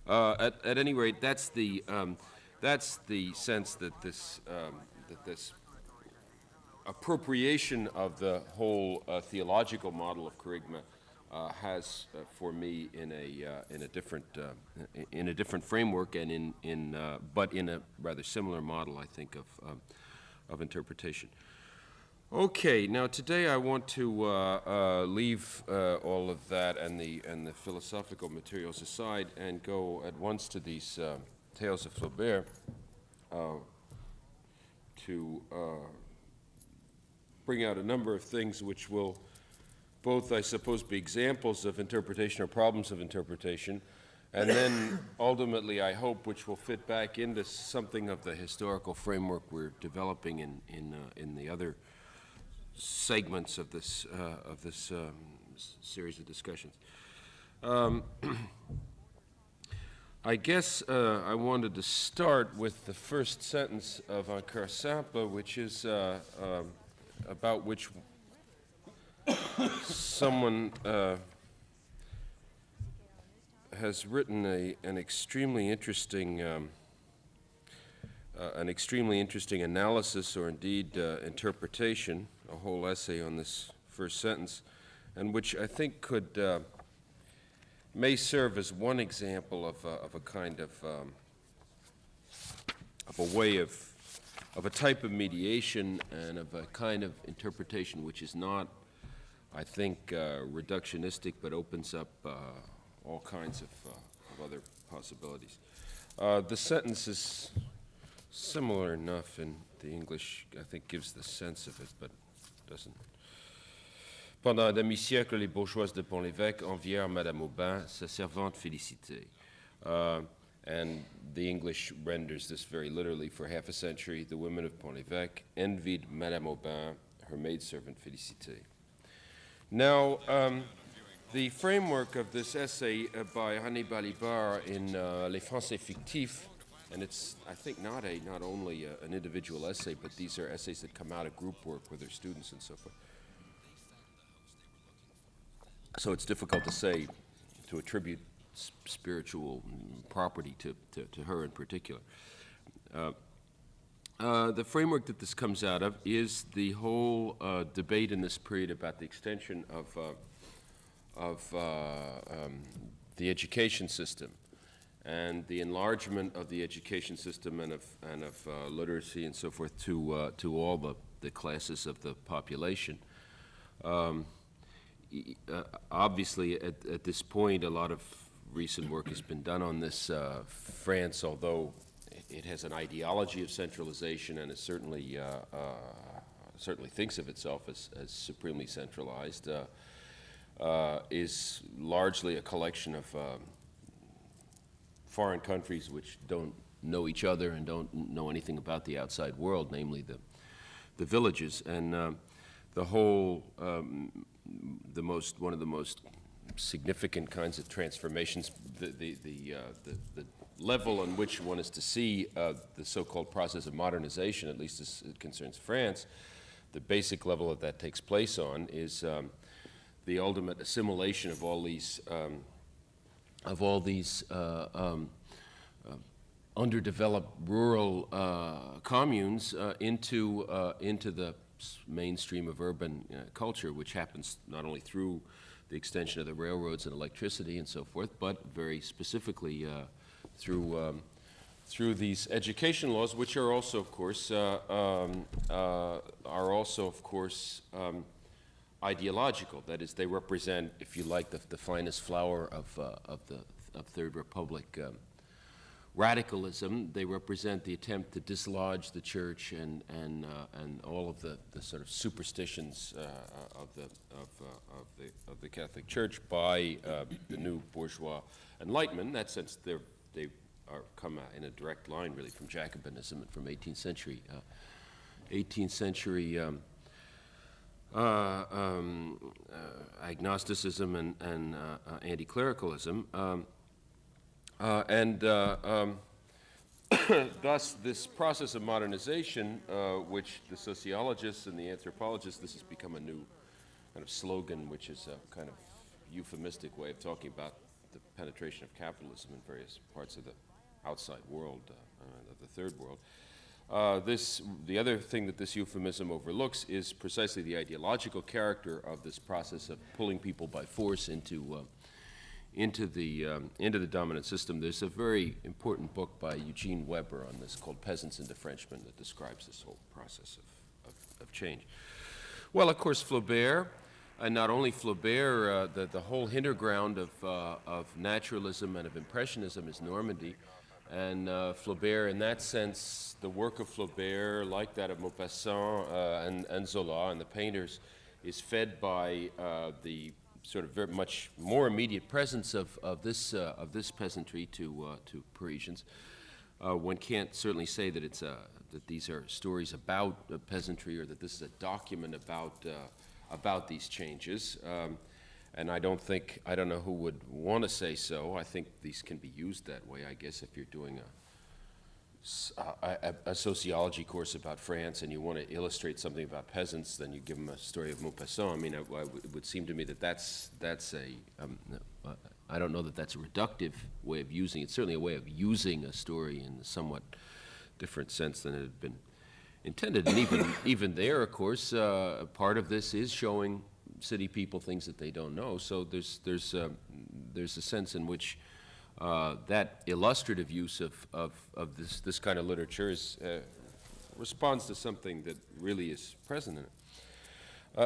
At any rate, that's the sense that this appropriation of the whole theological model of kerygma has for me in a different framework and but in a rather similar model, I think, of interpretation. Okay, now today I want to leave all of that and the philosophical materials aside and go at once to these tales of Flowbear to bring out a number of things which will both, I suppose, be examples of interpretation or problems of interpretation, and then ultimately, I hope, which will fit back into something of the historical framework we're developing in the other segments of this series of discussions. I guess I wanted to start with the first sentence of Un Cœur Simple, which is about which someone has written an extremely interesting analysis, or indeed interpretation, a whole essay on this first sentence, and which I think may serve as one example of a kind of a way of a type of mediation and of a kind of interpretation which is not, I think, reductionistic, but opens up all kinds of other possibilities. The sentence is similar enough in the English, I think, gives the sense of it, but doesn't. Pendant un demi-siècle, les bourgeoises de Pont-l'Évêque envièrent Madame Aubin, sa servante Félicité. And the English renders this very literally. For half a century, the women of Pont-l'Évêque envied Madame Aubin, her maidservant Félicité. Now, the framework of this essay by René Balibar in Les Français Fictifs, and it's, I think, not only an individual essay, but these are essays that come out of group work with their students and so forth. So it's difficult to say, to attribute spiritual property to her in particular. The framework that this comes out of is the whole debate in this period about the extension of the education system and the enlargement of the education system and of literacy and so forth to all the classes of the population. Obviously, at this point, a lot of recent work has been done on this. France, although it has an ideology of centralization and is certainly thinks of itself as supremely centralized, is largely a collection of foreign countries which don't know each other and don't know anything about the outside world, namely the villages. And the whole, one of the most significant kinds of transformations, the level on which one is to see the so-called process of modernization, at least as it concerns France, the basic level that that takes place on is the ultimate assimilation of all these underdeveloped rural communes into the mainstream of urban culture, which happens not only through the extension of the railroads and electricity and so forth, but very specifically through these education laws, which are also, of course, ideological. That is, they represent, if you like, the finest flower of Third Republic radicalism. They represent the attempt to dislodge the church and all of the sort of superstitions of the Catholic Church by the new bourgeois Enlightenment. In that sense, they are come in a direct line, really, from Jacobinism and from 18th century agnosticism and anti-clericalism. Thus, this process of modernization, which the sociologists and the anthropologists, this has become a new kind of slogan, which is a kind of euphemistic way of talking about the penetration of capitalism in various parts of the outside world, of the third world. The other thing that this euphemism overlooks is precisely the ideological character of this process of pulling people by force into the dominant system. There's a very important book by Eugene Weber on this called Peasants into Frenchmen that describes this whole process of change. Well, of course, Flowbear, and not only Flowbear, the whole hinterground of naturalism and of impressionism is Normandy. And Flowbear, in that sense, the work of Flowbear, like that of Maupassant and Zola and the painters, is fed by the sort of very much more immediate presence of this peasantry to Parisians. One can't certainly say that that these are stories about peasantry or that this is a document about these changes. And I don't know who would want to say so. I think these can be used that way, I guess, if you're doing a sociology course about France and you want to illustrate something about peasants, then you give them a story of Maupassant. I mean, it would seem to me that that's I don't know that that's a reductive way of using it. It's certainly a way of using a story in a somewhat different sense than it had been intended. And even there, of course, part of this is showing city people things that they don't know. So there's a sense in which that illustrative use of this kind of literature responds to something that really is present in it.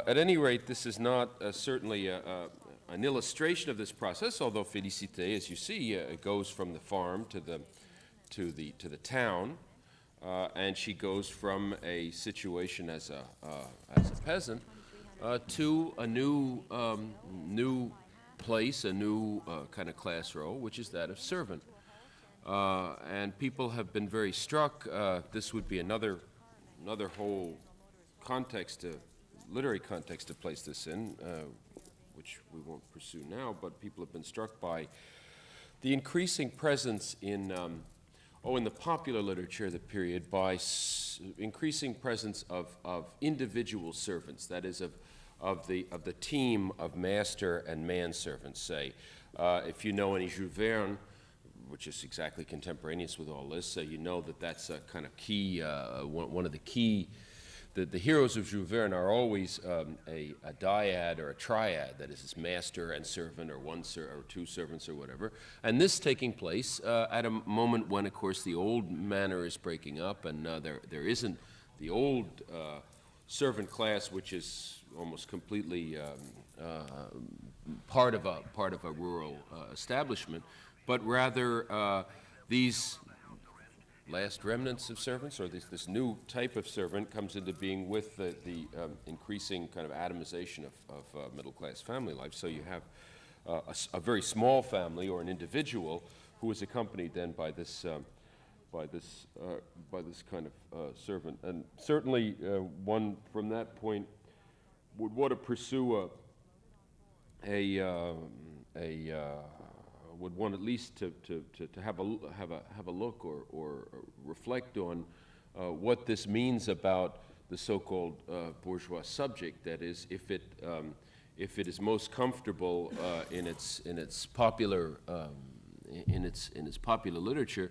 At any rate, this is not certainly an illustration of this process, although Félicité, as you see, goes from the farm to the town, and she goes from a situation as a peasant to a new place, a new kind of class role, which is that of servant. And people have been very struck. This would be another whole context, literary context to place this in, which we won't pursue now, but people have been struck by the increasing presence in the popular literature of the period by increasing presence of individual servants, that is, of the team of master and manservants, say. If you know any Jules Verne, which is exactly contemporaneous with all this, you know that that's a kind of key, one of the key. The heroes of Jules Verne are always a dyad or a triad, that is, this master and servant, or or two servants, or whatever. And this taking place at a moment when, of course, the old manor is breaking up, and there isn't the old servant class, which is almost completely part of a rural establishment, but rather these last remnants of servants, or this new type of servant, comes into being with the increasing kind of atomization of middle-class family life. So you have a very small family or an individual who is accompanied then by this kind of servant. And certainly one from that point would want to pursue would want at least to have a look or reflect on what this means about the so-called bourgeois subject. That is, if it is most comfortable in its popular literature,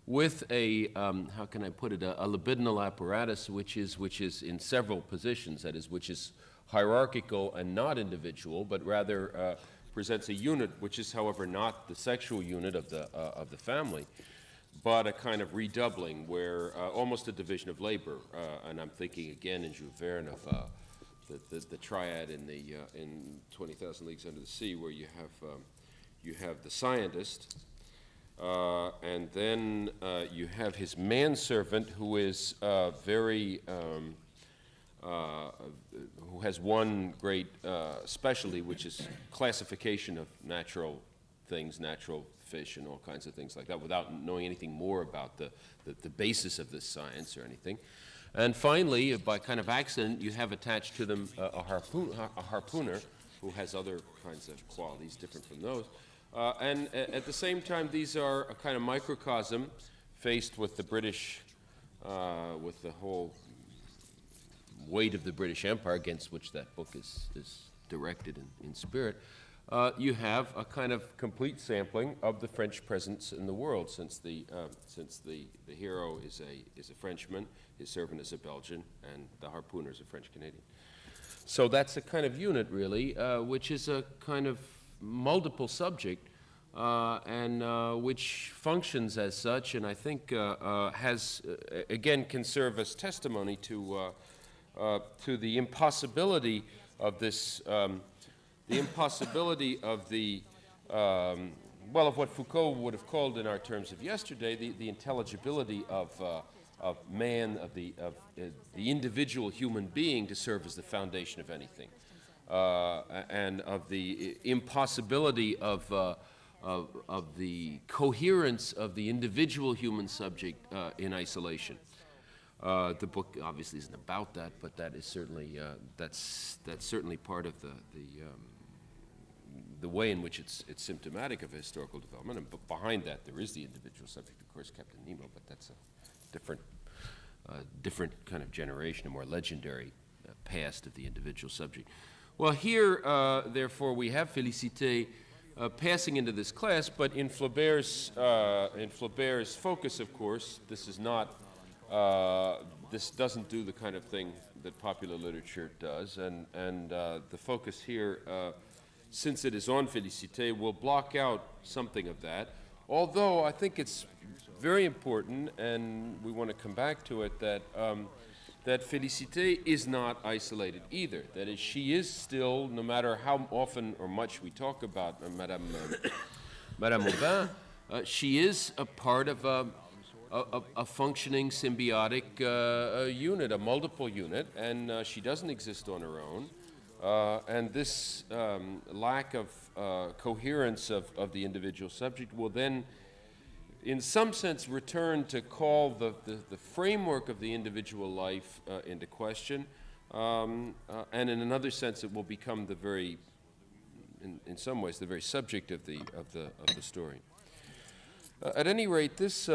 with a how can I put it, a libidinal apparatus which is in several positions. That is, which is hierarchical and not individual, but rather presents a unit which is, however, not the sexual unit of the family, but a kind of redoubling, where almost a division of labor. And I'm thinking again in Jules Verne of the Triad in 20,000 Leagues Under the Sea, where you have the scientist, And then you have his manservant, who is who has one great specialty, which is classification of natural things, natural fish and all kinds of things like that, without knowing anything more about the basis of this science or anything. And finally, by kind of accident, you have attached to them a harpooner who has other kinds of qualities different from those. And at the same time, these are a kind of microcosm faced with the British, with the whole weight of the British Empire against which that book is directed in spirit. You have a kind of complete sampling of the French presence in the world, since the hero is a Frenchman, his servant is a Belgian, and the harpooner is a French Canadian. So that's a kind of unit, really, which is a kind of multiple subject, and which functions as such, and I think has again can serve as testimony to the impossibility of this. The impossibility of of what Foucault would have called in our terms of yesterday, the intelligibility of man, of the individual human being to serve as the foundation of anything, and of the impossibility of the coherence of the individual human subject in isolation. The book obviously isn't about that, but that is certainly that's certainly part of the way in which it's symptomatic of historical development. And behind that, there is the individual subject, of course, Captain Nemo, but that's a different kind of generation, a more legendary past of the individual subject. Well, here, therefore, we have Félicité passing into this class, but in Flaubert's focus, of course, this is not. This doesn't do the kind of thing that popular literature does, and the focus here, since it is on Félicité, will block out something of that. Although I think it's very important, and we want to come back to it, that Félicité is not isolated either. That is, she is still, no matter how often or much we talk about Madame Aubin, she is a part of a functioning symbiotic unit, a multiple unit, and she doesn't exist on her own. And this lack of coherence of the individual subject will then, in some sense, return to call the framework of the individual life into question, and in another sense, it will become the very, in some ways, the very subject of the story. At any rate, this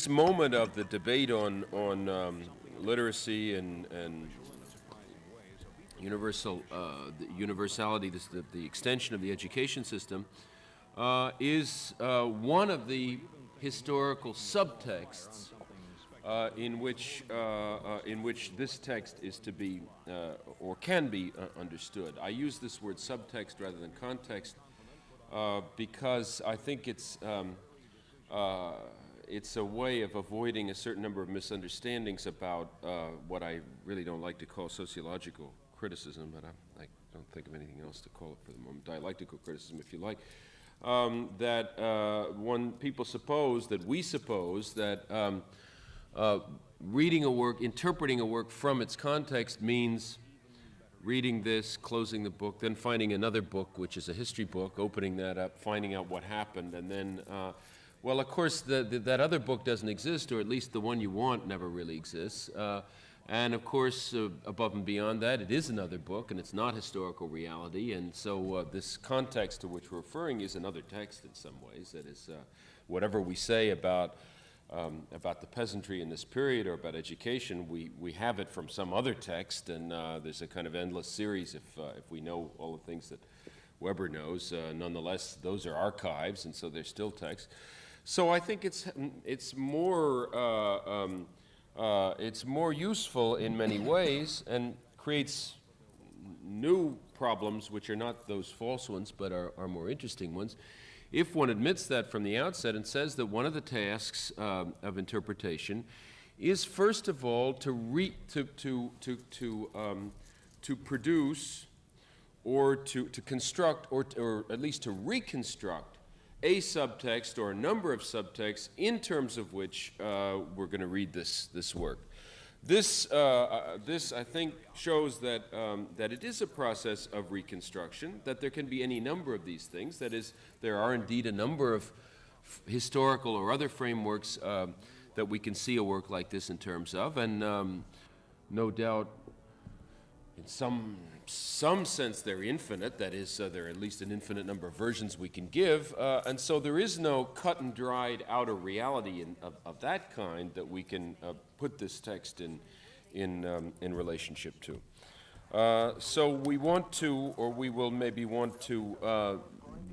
moment of the debate on literacy and universality, the extension of the education system, is one of the historical subtexts in which this text is to be or can be understood. I use this word subtext rather than context because I think it's a way of avoiding a certain number of misunderstandings about what I really don't like to call sociological criticism, but I don't think of anything else to call it for the moment. Dialectical criticism, if you like. People suppose that reading a work, interpreting a work from its context means reading this, closing the book, then finding another book, which is a history book, opening that up, finding out what happened, and then well, of course, that other book doesn't exist, or at least the one you want never really exists. And of course, above and beyond that, it is another book, and it's not historical reality. And so this context to which we're referring is another text in some ways. That is, whatever we say about the peasantry in this period or about education, we have it from some other text, and there's a kind of endless series if we know all the things that Weber knows. Nonetheless, those are archives, and so they're still texts. So I think it's more useful in many ways and creates new problems, which are not those false ones, but are more interesting ones, if one admits that from the outset and says that one of the tasks of interpretation is first of all to produce or to construct, or at least to reconstruct a subtext or a number of subtexts in terms of which we're going to read this work. This I think, shows that, that it is a process of reconstruction, that there can be any number of these things. That is, there are indeed a number of historical or other frameworks that we can see a work like this in terms of, and no doubt, in some sense, they're infinite. That is, there are at least an infinite number of versions we can give, and so there is no cut and dried outer reality of that kind that we can put this text in relationship to. So we want to, or we will maybe want to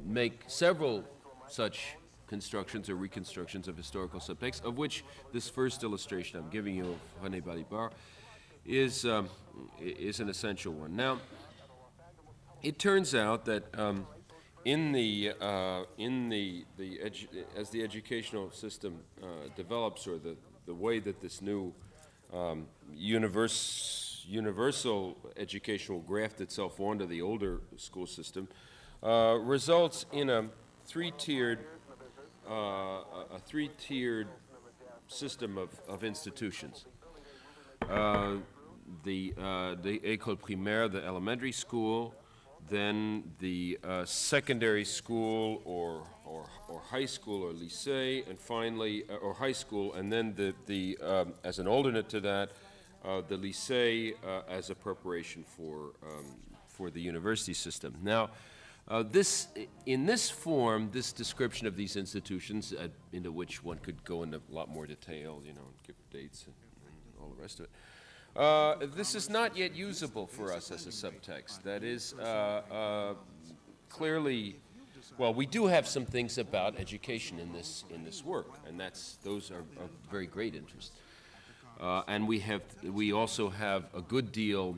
make several such constructions or reconstructions of historical subtexts, of which this first illustration I'm giving you of René Balibar is an essential one. Now, it turns out that as the educational system develops, or the way that this new universal education will graft itself onto the older school system, results in a three-tiered system of institutions. The école primaire, the elementary school, then the secondary school or high school or lycée, and finally, or high school, and then as an alternate to that, the lycée as a preparation for the university system. Now, in this form, this description of these institutions, into which one could go into a lot more detail, and give dates and all the rest of it, this is not yet usable for us as a subtext. That is, clearly, well, we do have some things about education in this work, and those are of very great interest. And we also have a good deal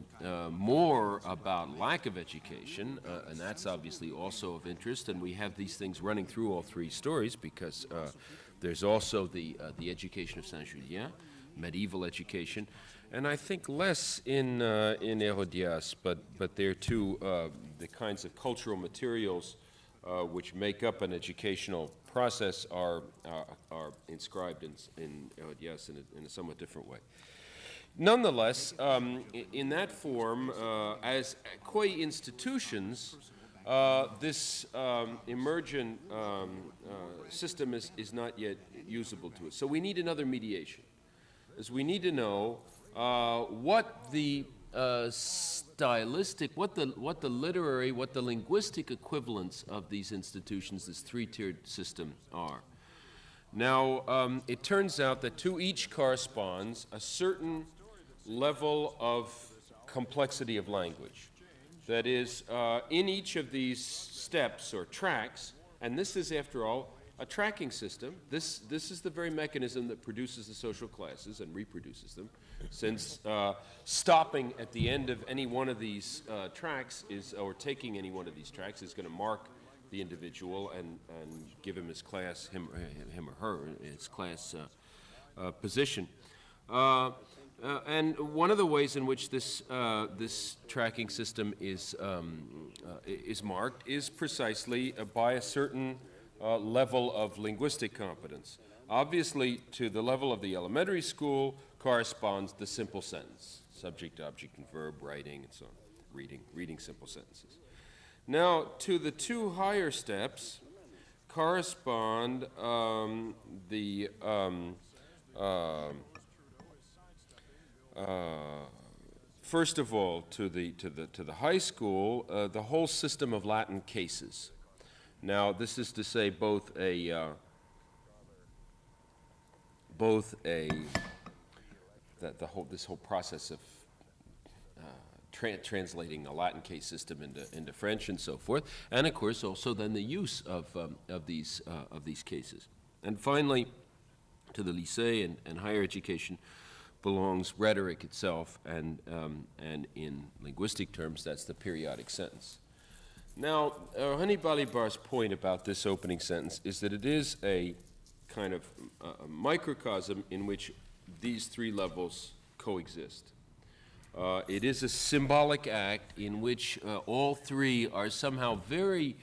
more about lack of education, and that's obviously also of interest. And we have these things running through all three stories, because there's also the education of Saint-Julien, medieval education, and I think less in Hérodias, but there too the kinds of cultural materials which make up an educational process are inscribed in Hérodias in a somewhat different way. Nonetheless, in that form, as qua institutions, this emergent system is not yet usable to us. So we need another mediation, as we need to know what the stylistic, what the literary, what the linguistic equivalents of these institutions, this three-tiered system, are. Now, it turns out that to each corresponds a certain level of complexity of language. That is, in each of these steps or tracks, and this is, after all, a tracking system. This is the very mechanism that produces the social classes and reproduces them, since stopping at the end of any one of these tracks or taking any one of these tracks is going to mark the individual and give him his class, him or her, his class position. And one of the ways in which this tracking system is marked is precisely by a certain level of linguistic competence. Obviously, to the level of the elementary school corresponds the simple sentence, subject, object, and verb, writing, and so on, reading simple sentences. Now, to the two higher steps correspond first of all, to the high school, the whole system of Latin cases. Now, this is to say this whole process of translating a Latin case system into French and so forth, and of course also then the use of these cases. And finally, to the lycée and higher education belongs rhetoric itself, and in linguistic terms, that's the periodic sentence. Now, René Balibar's point about this opening sentence is that it is a kind of a microcosm in which these three levels coexist. It is a symbolic act in which all three are somehow very,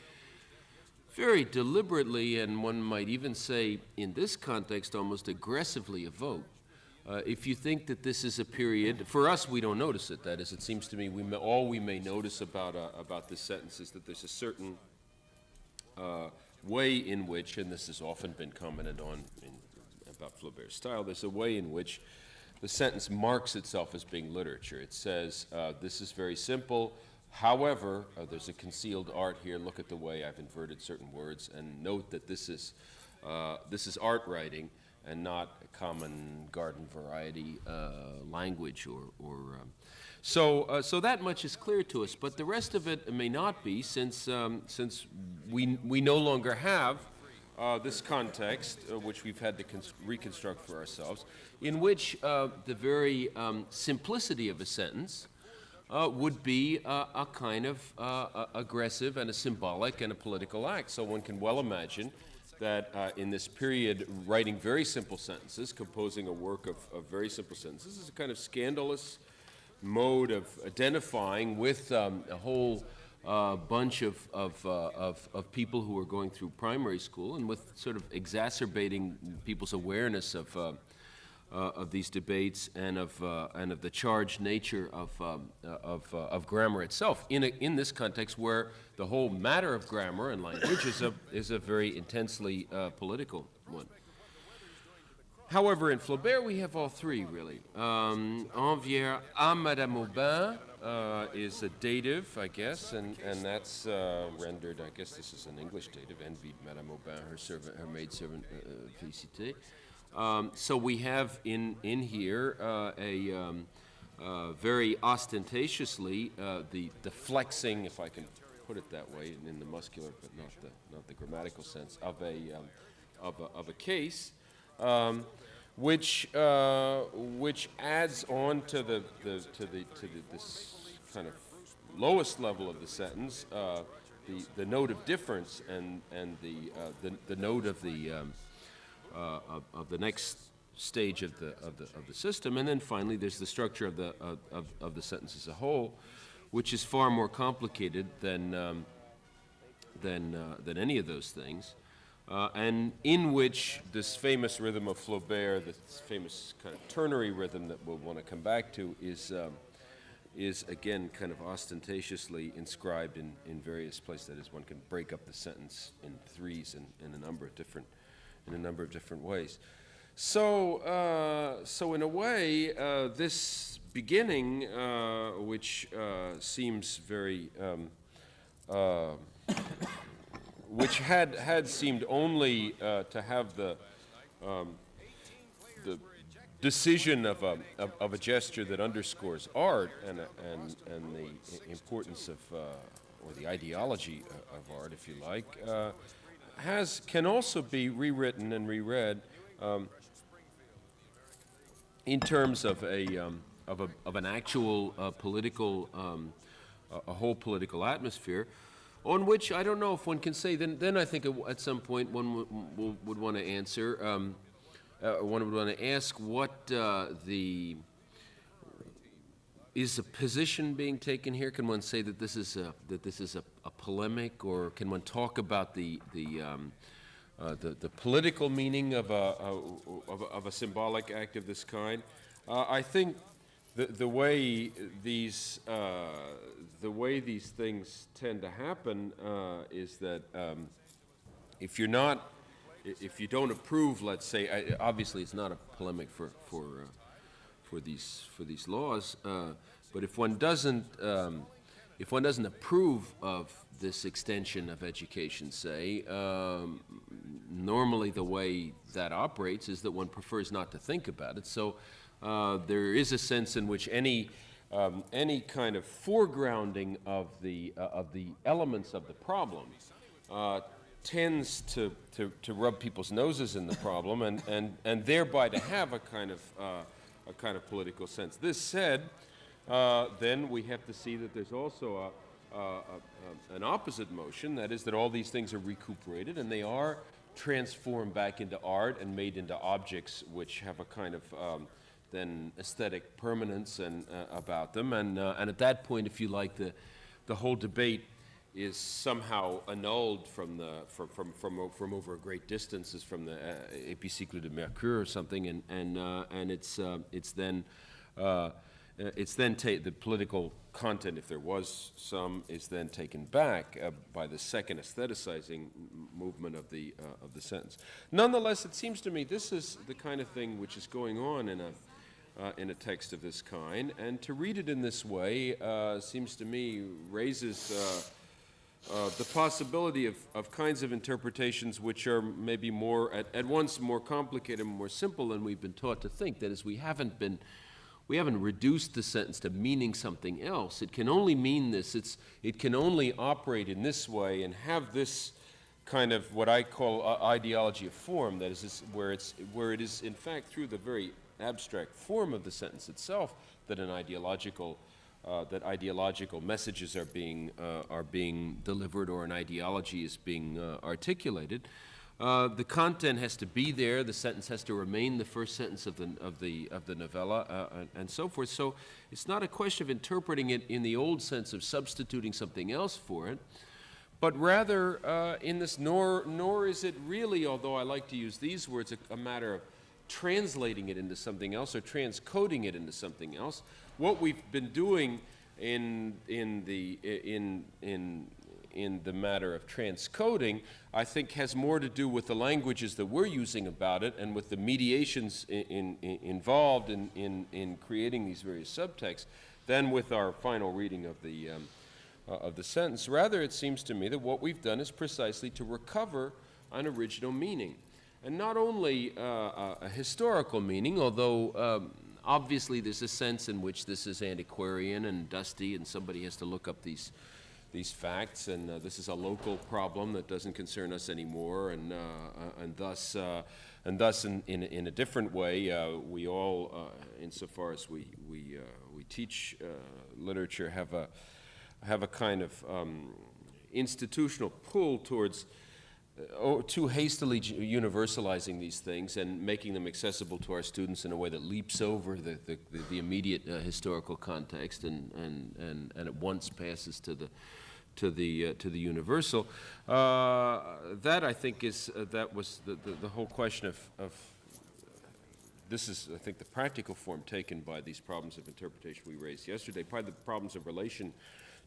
very deliberately, and one might even say in this context almost aggressively evoked. If you think that this is a period, for us we don't notice it. That is, it seems to me all we may notice about this sentence is that there's a certain way in which, and this has often been commented on about Flaubert's style, there's a way in which the sentence marks itself as being literature. It says, this is very simple, however, there's a concealed art here. Look at the way I've inverted certain words, and note that this is art writing and not a common garden variety language so that much is clear to us, but the rest of it may not be, since we no longer have this context, which we've had to reconstruct for ourselves, in which the very simplicity of a sentence would be a kind of aggressive and a symbolic and a political act. So one can well imagine that in this period, writing very simple sentences, composing a work of very simple sentences, is a kind of scandalous mode of identifying with a whole bunch of people who are going through primary school, and with sort of exacerbating people's awareness of these debates and of the charged nature of grammar itself in this context, where the whole matter of grammar and language is a very intensely political one. However, in Flaubert we have all three, really. Envière à Madame Aubin is a dative, I guess, and that's rendered, I guess this is an English dative, envied Madame Aubin, her maidservant Félicité. So we have in here very ostentatiously the flexing, if I can put it that way, in the muscular but not the grammatical sense, of a case, which adds on to this kind of lowest level of the sentence, the note of difference and the note of the next stage of the system, and then finally there's the structure of the sentence as a whole, which is far more complicated than any of those things, and in which this famous rhythm of Flaubert, this famous kind of ternary rhythm that we'll want to come back to, is again kind of ostentatiously inscribed in various places. That is, one can break up the sentence in threes in a number of different ways. So in a way, this beginning, which seems very, which had seemed only to have the decision of a gesture that underscores art and the importance of, or the ideology of art, if you like, can also be rewritten and reread in terms of an actual political, a whole political atmosphere, on which I don't know if one can say. Then I think at some point one would want to answer. One would want to ask what is a position being taken here? Can one say that this is a polemic, or can one talk about the political meaning of a symbolic act of this kind? I think the way these things tend to happen is that if you don't approve, let's say, obviously it's not a polemic for these laws, but if one doesn't approve of this extension of education, say, normally the way that operates is that one prefers not to think about it. So there is a sense in which any kind of foregrounding of the elements of the problem tends to rub people's noses in the problem, and thereby to have a kind of political sense. This said, then we have to see that there's also an opposite motion, that is that all these things are recuperated and they are transformed back into art and made into objects which have a kind of than aesthetic permanence and about them. And at that point, if you like, the whole debate is somehow annulled from over great distances from the Epicycle de Mercure or something, and it's then the political content, if there was some, is then taken back by the second aestheticizing movement of the sentence. Nonetheless, it seems to me this is the kind of thing which is going on in a text of this kind, and to read it in this way seems to me raises the possibility of kinds of interpretations which are maybe more at once more complicated and more simple than we've been taught to think. That is, we haven't reduced the sentence to meaning something else. It can only mean this. It can only operate in this way and have this kind of what I call ideology of form. That is, where it is in fact through the very abstract form of the sentence itself that ideological messages are being delivered, or an ideology is being articulated. The content has to be there. The sentence has to remain the first sentence of the novella, and so forth. So it's not a question of interpreting it in the old sense of substituting something else for it, but rather in this. Nor is it really, although I like to use these words, a matter of translating it into something else or transcoding it into something else. What we've been doing in the matter of transcoding, I think, has more to do with the languages that we're using about it and with the mediations involved in creating these various subtexts than with our final reading of the sentence. Rather, it seems to me that what we've done is precisely to recover an original meaning. And not only a historical meaning, although obviously there's a sense in which this is antiquarian and dusty, and somebody has to look up these facts, and this is a local problem that doesn't concern us anymore, and thus in a different way, we all, insofar as we teach literature, have a kind of institutional pull towards too hastily universalizing these things and making them accessible to our students in a way that leaps over the immediate historical context and at once passes to the universal. That, I think, that was the whole question of this is, I think, the practical form taken by these problems of interpretation we raised yesterday, by the problems of relation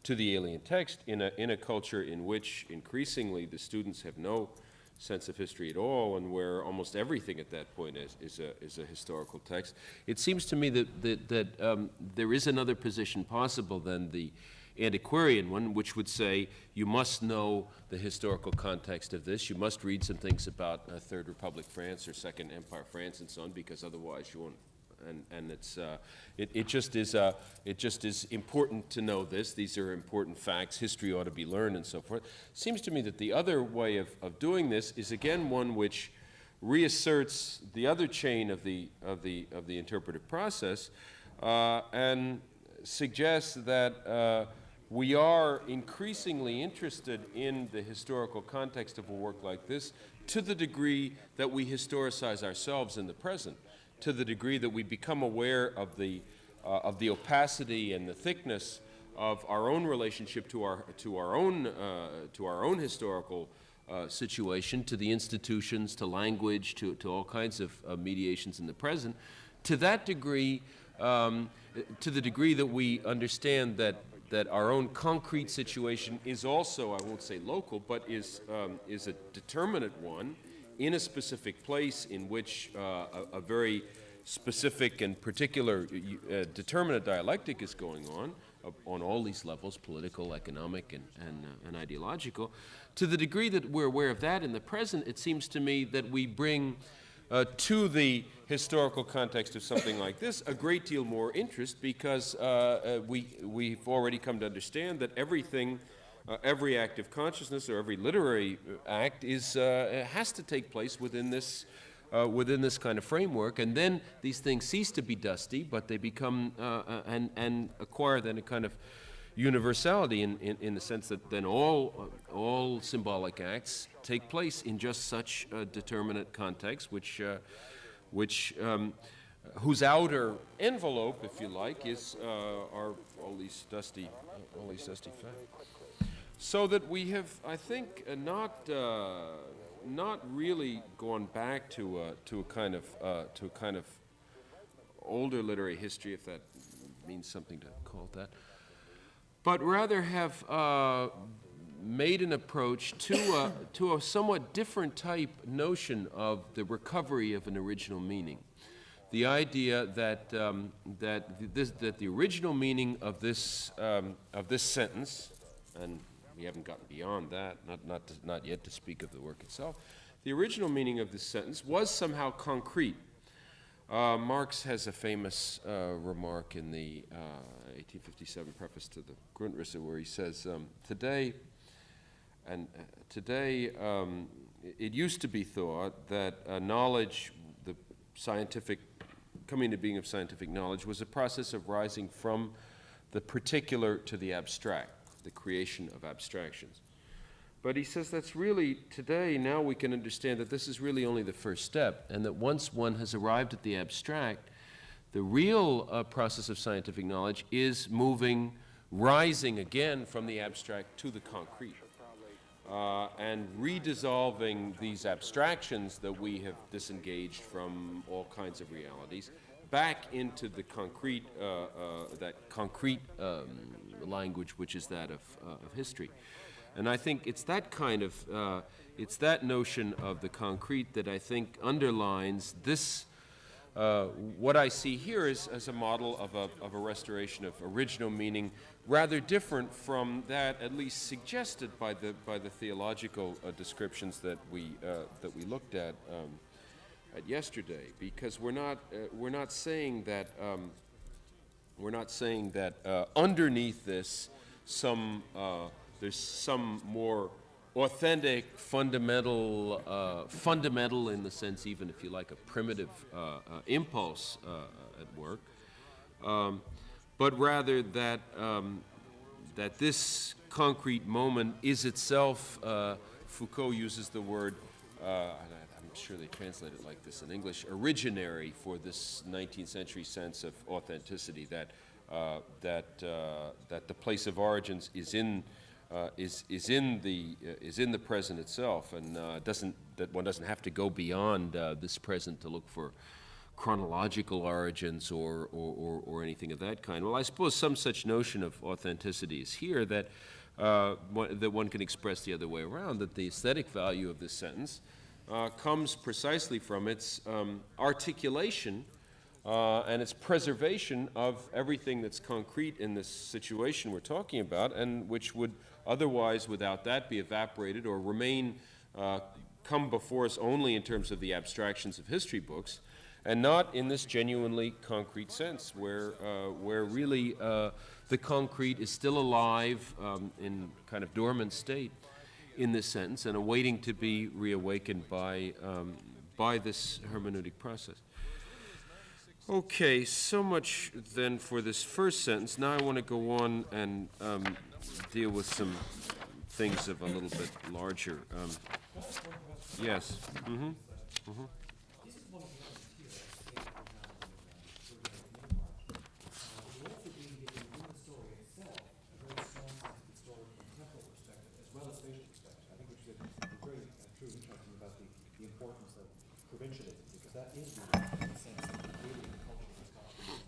to the alien text in a culture in which increasingly the students have no sense of history at all, and where almost everything at that point is a historical text. It seems to me that there is another position possible than the antiquarian one, which would say you must know the historical context of this, you must read some things about Third Republic France or Second Empire France and so on, because otherwise you won't. And it just is important to know this. These are important facts. History ought to be learned and so forth. Seems to me that the other way of doing this is again one which reasserts the other chain of the interpretive process and suggests that we are increasingly interested in the historical context of a work like this to the degree that we historicize ourselves in the present, to the degree that we become aware of the opacity and the thickness of our own relationship to our own historical situation, to the institutions, to language, to all kinds of mediations in the present. To that degree, to the degree that we understand that our own concrete situation is also, I won't say local, but is a determinate one in a specific place in which a very specific and particular determinate dialectic is going on all these levels, political, economic, and ideological. To the degree that we're aware of that in the present, it seems to me that we bring to the historical context of something like this a great deal more interest, because we've already come to understand that everything, every act of consciousness or every literary act has to take place within this kind of framework, and then these things cease to be dusty, but they become and acquire then a kind of universality in the sense that then all symbolic acts take place in just such a determinate context, which whose outer envelope, if you like, is are all these dusty facts. So that we have, I think, not really gone back to a kind of older literary history, if that means something to call it that, but rather have made an approach to a somewhat different type notion of the recovery of an original meaning. The idea that that the original meaning of this sentence, and we haven't gotten beyond that, not yet to speak of the work itself. The original meaning of this sentence was somehow concrete. Marx has a famous remark in the 1857 preface to the Grundrisse, where he says, today, it used to be thought that knowledge, the scientific, coming to being of scientific knowledge, was a process of rising from the particular to the abstract, the creation of abstractions. But he says that's really, today, now we can understand that this is really only the first step, and that once one has arrived at the abstract, the real process of scientific knowledge is rising again from the abstract to the concrete, and redissolving these abstractions that we have disengaged from all kinds of realities back into the concrete, that concrete language, which is that of history. And I think it's that kind of, it's that notion of the concrete that I think underlines this, what I see here is as a model of a restoration of original meaning, rather different from that at least suggested by the theological descriptions that we looked at yesterday, because we're not saying that underneath this there's some more authentic, fundamental in the sense, even if you like, a primitive impulse at work, but rather that this concrete moment is itself, Foucault uses the word, I'm sure they translate it like this in English, originary for this 19th century sense of authenticity, that the place of origins is in the present itself, and that one doesn't have to go beyond this present to look for chronological origins or anything of that kind. Well, I suppose some such notion of authenticity is here that one can express the other way around, that the aesthetic value of this sentence comes precisely from its articulation and its preservation of everything that's concrete in this situation we're talking about, and which would otherwise, without that, be evaporated or remain, come before us only in terms of the abstractions of history books, and not in this genuinely concrete sense, where really the concrete is still alive in kind of dormant state in this sentence, and awaiting to be reawakened by this hermeneutic process. Okay, so much then for this first sentence. Now I want to go on and deal with some things of a little bit larger. Yes. Mm-hmm. Mm-hmm. This is one of the elements here, also being given in the story itself a very strong sense of historical and temporal perspective, as well as spatial perspective. I think which is a very true interesting about the importance of provincialism, because that is in a sense really the culture of Scotland.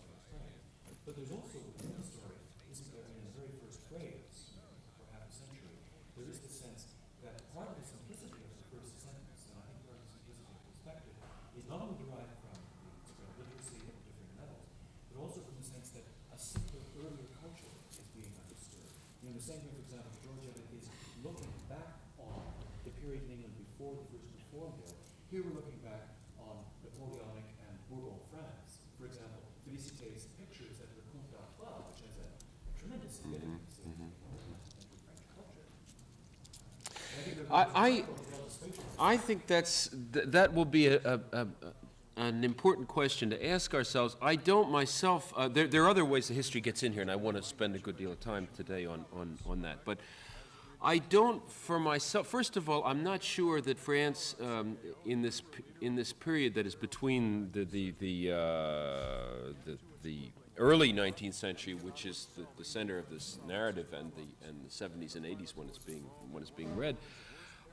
But there's also within the story, isn't there, in the very first phrase, for half a century, there is the sense that part of the simplicity of the first sentence, and I think part of the simplicity of perspective, is not only derived from the spread of literacy at different levels, but also from the sense that a simpler, earlier culture is being understood. In the same way, for example, George Eliot is looking back on the period in England before the first Reform Bill. Here we're looking back on Napoleonic and Bourbon France. For example, Félicité's pictures at the Comte d'Artois, which has a tremendous significance in French culture. I think that will be an important question to ask ourselves. I don't myself, there are other ways that history gets in here, and I want to spend a good deal of time today on that. But I don't, for myself, first of all, I'm not sure that France, in this period that is between the early 19th century, which is the center of this narrative, and the 70s and 80s when it's being read,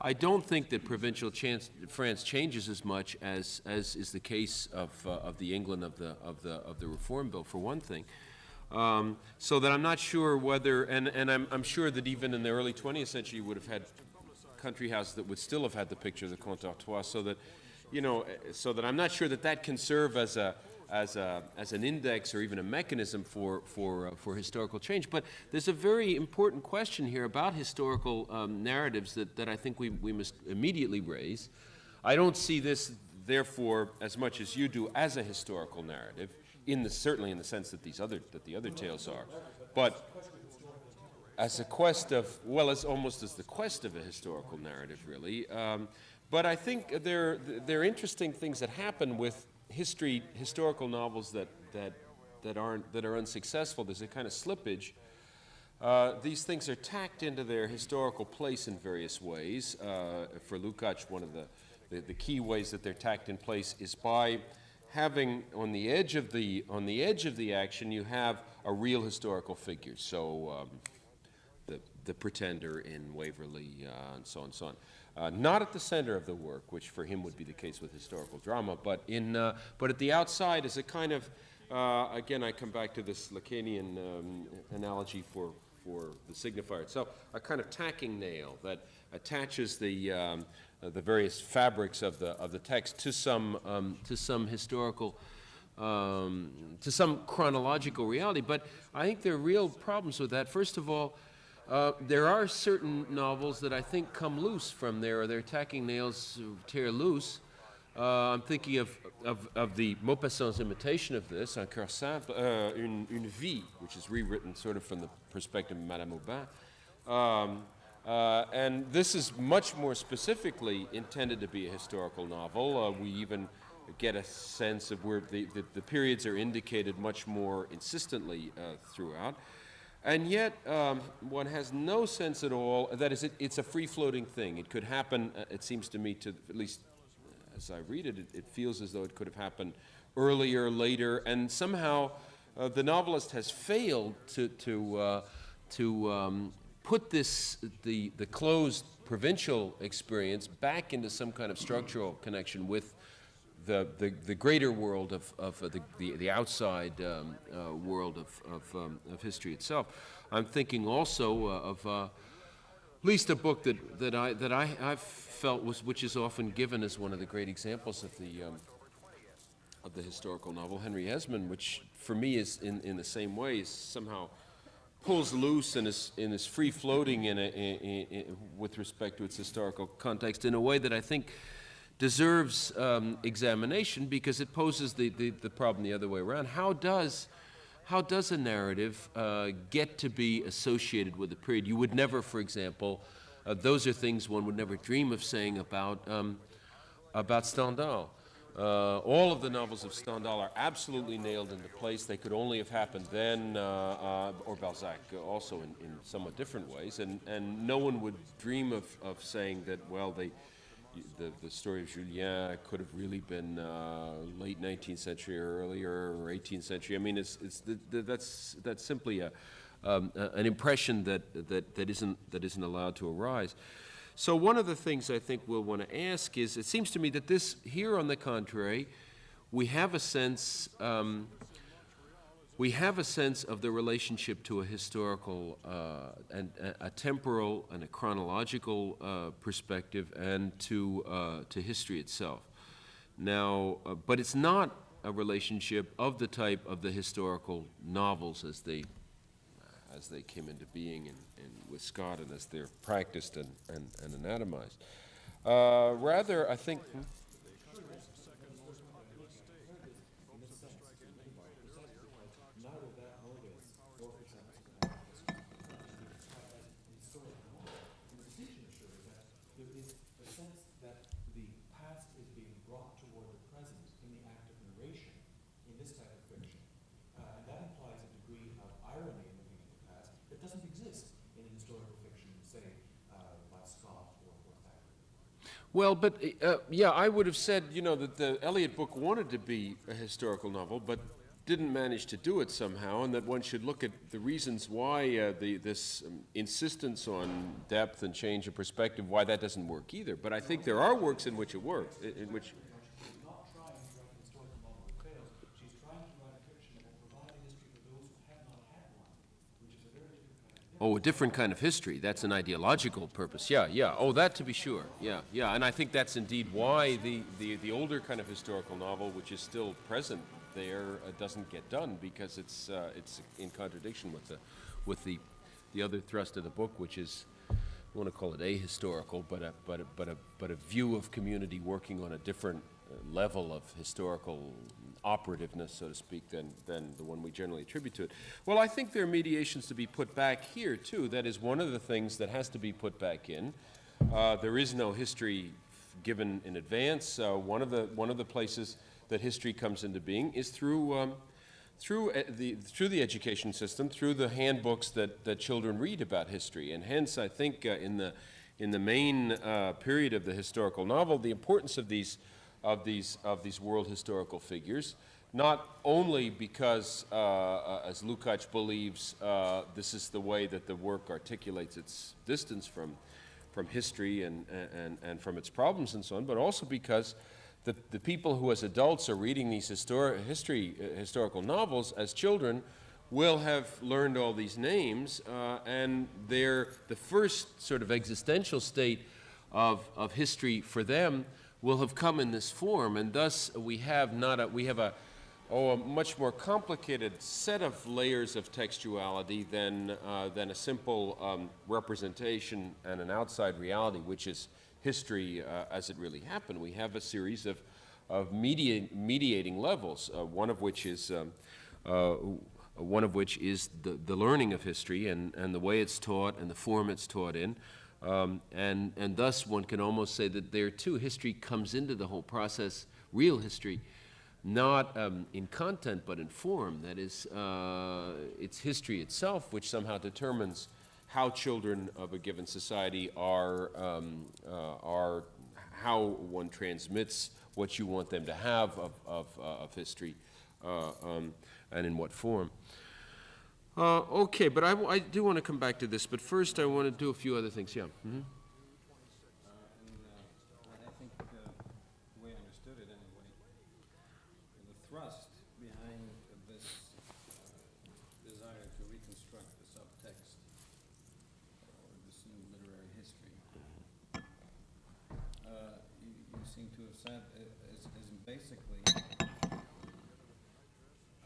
I don't think that provincial France changes as much as is the case of the England of the Reform Bill, for one thing. So that I'm not sure whether, and I'm sure that even in the early 20th century you would have had country houses that would still have had the picture of the Comte d'Artois, so that I'm not sure that can serve as an index or even a mechanism for historical change. But there's a very important question here about historical narratives that I think we must immediately raise. I don't see this, therefore, as much as you do, as a historical narrative, certainly in the sense that the other tales are, but as a quest of, well, as almost as the quest of a historical narrative, really. But I think there are interesting things that happen with historical novels that are unsuccessful. There's a kind of slippage. These things are tacked into their historical place in various ways. For Lukács, one of the key ways that they're tacked in place is by having on the edge of the action, you have a real historical figure. So the pretender in Waverley, and so on and so on. Not at the center of the work, which for him would be the case with historical drama, but at the outside is a kind of, again, I come back to this Lacanian analogy for the signifier itself, a kind of tacking nail that attaches the various fabrics of the text to some historical, to some chronological reality. But I think there are real problems with that. First of all, there are certain novels that I think come loose from there, or their tacking nails tear loose. I'm thinking of the Maupassant's imitation of this, Un cœur simple, une vie, which is rewritten sort of from the perspective of Madame Aubin. And this is much more specifically intended to be a historical novel. We even get a sense of where the periods are indicated much more insistently throughout. And yet, one has no sense at all, that is, it's a free-floating thing. It could happen, it seems to me, to at least as I read it, it feels as though it could have happened earlier, later, and somehow the novelist has failed to put the closed provincial experience back into some kind of structural connection with the greater world of the outside world of history itself. I'm thinking also of at least a book that I've felt which is often given as one of the great examples of the historical novel, Henry Esmond, which for me is in the same way is somehow pulls loose and is free floating with respect to its historical context in a way that I think deserves examination, because it poses the problem the other way around. How does a narrative get to be associated with a period? You would never, for example, those are things one would never dream of saying about Stendhal. All of the novels of Stendhal are absolutely nailed into place. They could only have happened then, or Balzac also in somewhat different ways, and no one would dream of saying that, well, the story of Julien could have really been late 19th century or earlier, or 18th century. I mean, that's simply an impression that isn't allowed to arise. So one of the things I think we'll want to ask is, it seems to me that this here, on the contrary, we have a sense of the relationship to a historical and a temporal and a chronological perspective, and to history itself. Now, but it's not a relationship of the type of the historical novels as they came into being with Scott, and as they're practiced and anatomized. Rather, I think. There is a sense that the past is being brought toward the present in the act of narration in this type of fiction. And that implies a degree of irony in looking at the past that doesn't exist in a historical fiction, say, Well, but, yeah, I would have said, that the Eliot book wanted to be a historical novel, but didn't manage to do it somehow, and that one should look at the reasons why this insistence on depth and change of perspective, why that doesn't work either. But I think there are works in which it works, in which... She's not trying to write a historical novel that fails. She's trying to write a fiction that will provide a history for those who have not had one, which is a very different kind of... Oh, a different kind of history. That's an ideological purpose. Yeah, yeah. Oh, that to be sure. Yeah, yeah. And I think that's indeed why the older kind of historical novel, which is still present there, doesn't get done, because it's in contradiction with the other thrust of the book, which is, I want to call it ahistorical, but a view of community working on a different level of historical operativeness, so to speak, than the one we generally attribute to it. Well, I think there are mediations to be put back here, too. That is one of the things that has to be put back in. There is no history given in advance. One of the places that history comes into being is through the education system, through the handbooks that children read about history. And hence, I think in the main period of the historical novel, the importance of these world historical figures, not only because, as Lukács believes, this is the way that the work articulates its distance from history and from its problems and so on, but also because the people who as adults are reading these historical novels as children will have learned all these names, and the first sort of existential state of history for them will have come in this form, and thus we have a much more complicated set of layers of textuality than a simple representation and an outside reality, which is history as it really happened. We have a series of mediating levels, one of which is the learning of history and the way it's taught and the form it's taught in. And thus one can almost say that there too history comes into the whole process, real history, not in content but in form. That is, it's history itself which somehow determines how children of a given society are how one transmits what you want them to have of history, and in what form. Okay, but I do want to come back to this, but first I want to do a few other things. Yeah. Mm-hmm. I think the way I understood it anyway, the thrust behind this desire to reconstruct the subtext or this new literary history, you seem to have said is basically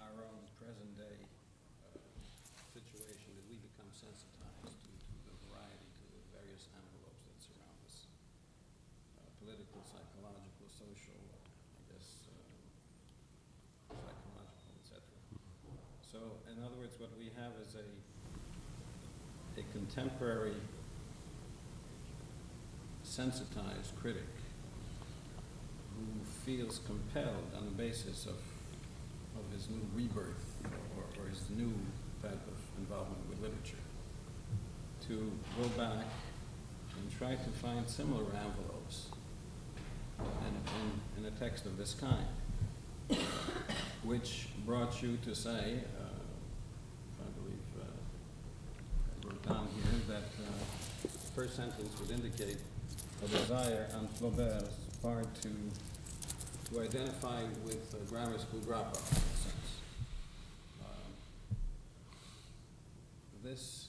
our own present day situation, that we become sensitized to the variety, to the various envelopes that surround us, political, psychological, social, I guess, psychological, etc. So, in other words, what we have is a contemporary sensitized critic who feels compelled on the basis of his new rebirth or his new type of involvement with literature to go back and try to find similar envelopes in a text of this kind, which brought you to say, I believe I wrote down here, that the first sentence would indicate a desire on Flaubert's part to identify with grammar school dropout, in a sense. This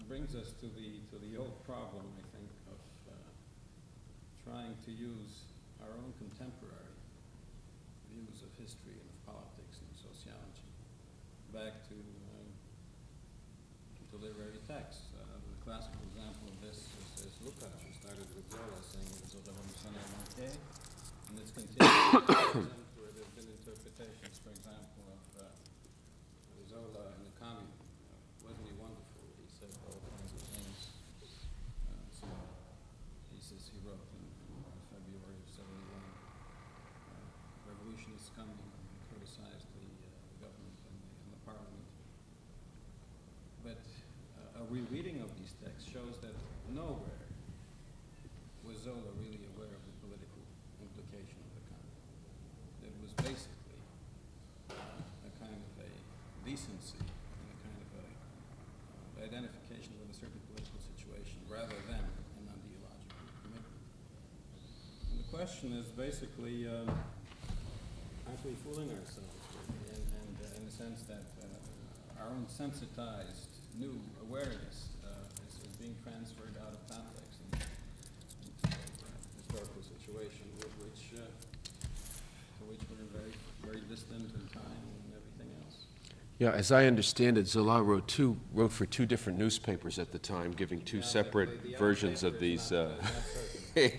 brings us to the old problem, I think, of trying to use our own contemporary views of history and of politics and sociology back to literary texts. The classical example of this is Lukács, who started with Zola saying it was a révolutionnaire manqué, and it's continued where there have been interpretations, for example, of Zola and the Commune. Wasn't he wonderful? He said all kinds of things. Some pieces he wrote in February of '71. Revolution is coming, and criticized the government and the parliament. But a rereading of these texts shows that nowhere was Zola really aware of decency and a kind of identification with a certain political situation rather than an ideological commitment. And the question is basically, aren't we fooling ourselves really? And in the sense that our own sensitized new awareness is being transferred out of context into a historical situation to which we're very, very distant in time and everything else. Yeah, as I understand it, Zola wrote for two different newspapers at the time, giving two separate the versions other of these. paper is not certain.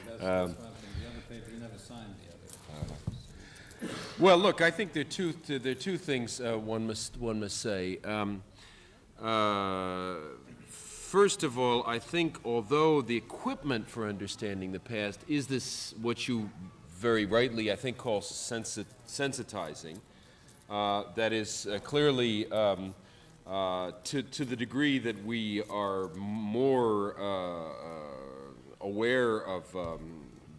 That's one thing. The other paper, he never signed the other. Well, look, I think there are two things one must say. First of all, I think although the equipment for understanding the past is this, what you very rightly, I think, call sensitizing, that is clearly to the degree that we are more aware of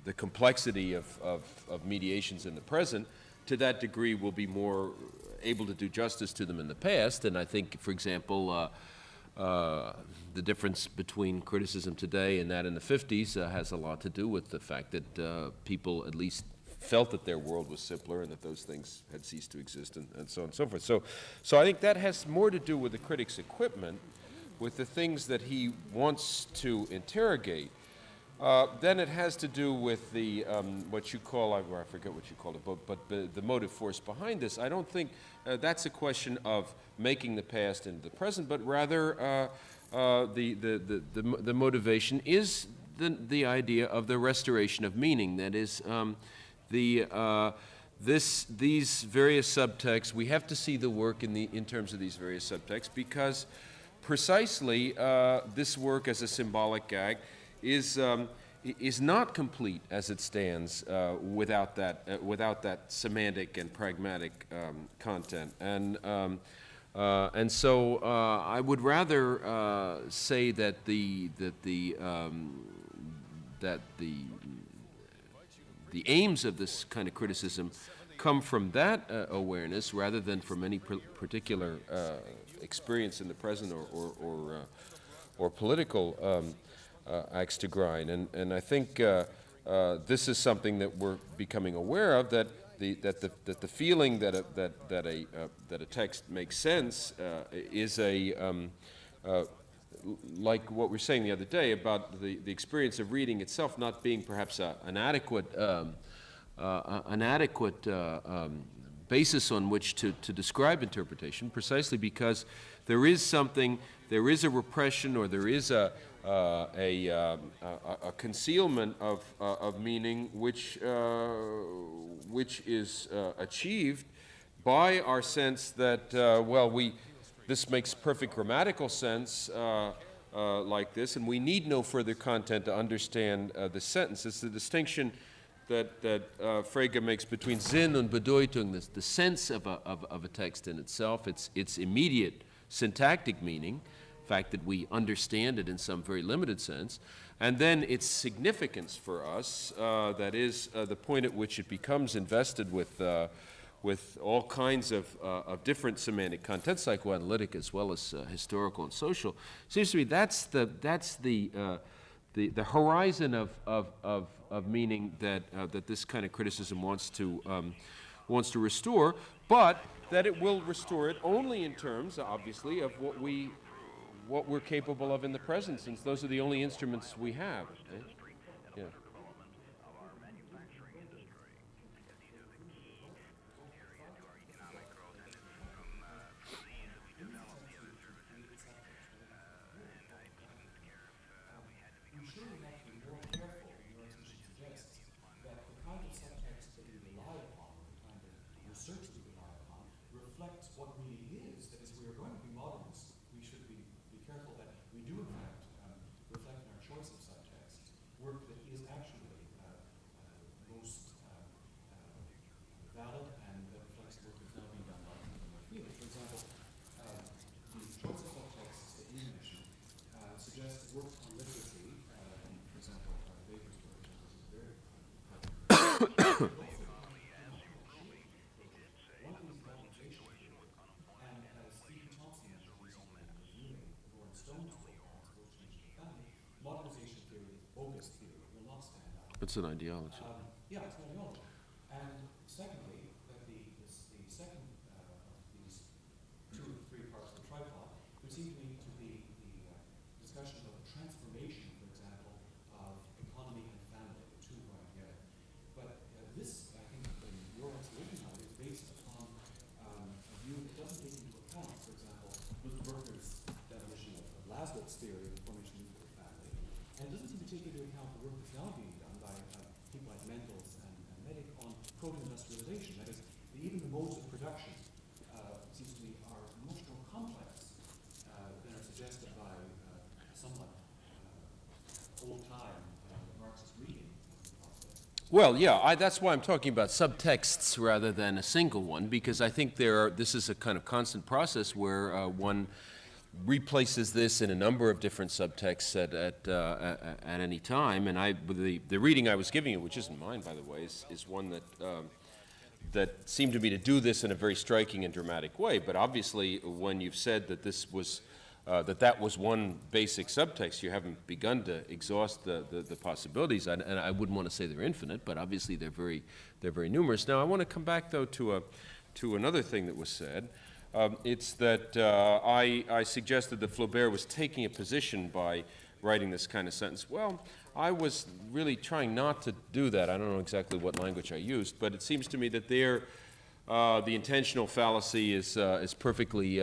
the complexity of mediations in the present, to that degree we'll be more able to do justice to them in the past. And I think, for example, the difference between criticism today and that in the 50s has a lot to do with the fact that people at least felt that their world was simpler and that those things had ceased to exist, and so on and so forth. So I think that has more to do with the critic's equipment, with the things that he wants to interrogate. Then it has to do with the what you call, I forget what you called it, but the motive force behind this. I don't think that's a question of making the past into the present, but rather the motivation is the idea of the restoration of meaning. That is, these various subtexts. We have to see the work in terms of these various subtexts, because precisely this work as a symbolic gag is not complete as it stands without that semantic and pragmatic content. And so I would rather say that the aims of this kind of criticism come from that awareness rather than from any particular experience in the present or political axe to grind. And I think this is something that we're becoming aware of, that the feeling that a text makes sense is like what we were saying the other day about the experience of reading itself not being perhaps an adequate basis on which to describe interpretation, precisely because there is a repression, or there is a concealment of meaning which is achieved by our sense that this makes perfect grammatical sense like this, and we need no further content to understand the sentence. It's the distinction that Frege makes between Sinn and Bedeutung, the sense of a text in itself, its immediate syntactic meaning, the fact that we understand it in some very limited sense, and then its significance for us, that is the point at which it becomes invested with all kinds of different semantic content, psychoanalytic as well as historical and social. Seems to me that's the horizon of meaning that this kind of criticism wants to restore, but that it will restore it only in terms, obviously, of what we're capable of in the present, since those are the only instruments we have. Yeah. Reflects what meaning is. That is, we are going to be modernists. We should be careful that we do, in fact, reflect in our choice of subtext work that is actually most valid and that reflects work that's now being done by the field. For example, the choice of subtexts that you mentioned suggests works on literacy, for example, Weber's work, which is very one of these It's an ideology. Yeah, it's an ideology. And secondly, that the second of these 2 or 3 parts of the tripod would seem to me to be the discussion of the transformation, for example, of economy and family, the two going together. But this, I think, in your explanation of it, is based upon a view that doesn't take into account, for example, Luke Berger's definition of Laszlo's theory of the formation of the nuclear family, and it doesn't seem to take into account the work that's now being done by people like Mendels and Medic on proto-industrialization. That is, even the modes of production seems to me are much more complex than are suggested by somewhat old-time Marxist reading of the process. Well, yeah, that's why I'm talking about subtexts rather than a single one, because I think this is a kind of constant process where one replaces this in a number of different subtexts at any time. And the reading I was giving you, which isn't mine, by the way, is one that seemed to me to do this in a very striking and dramatic way. But obviously, when you've said that this was that was one basic subtext, you haven't begun to exhaust the possibilities. And I wouldn't want to say they're infinite, but obviously they're very numerous. Now, I want to come back though to another thing that was said. It's that I suggested that Flowbear was taking a position by writing this kind of sentence. Well, I was really trying not to do that. I don't know exactly what language I used, but it seems to me that the intentional fallacy is perfectly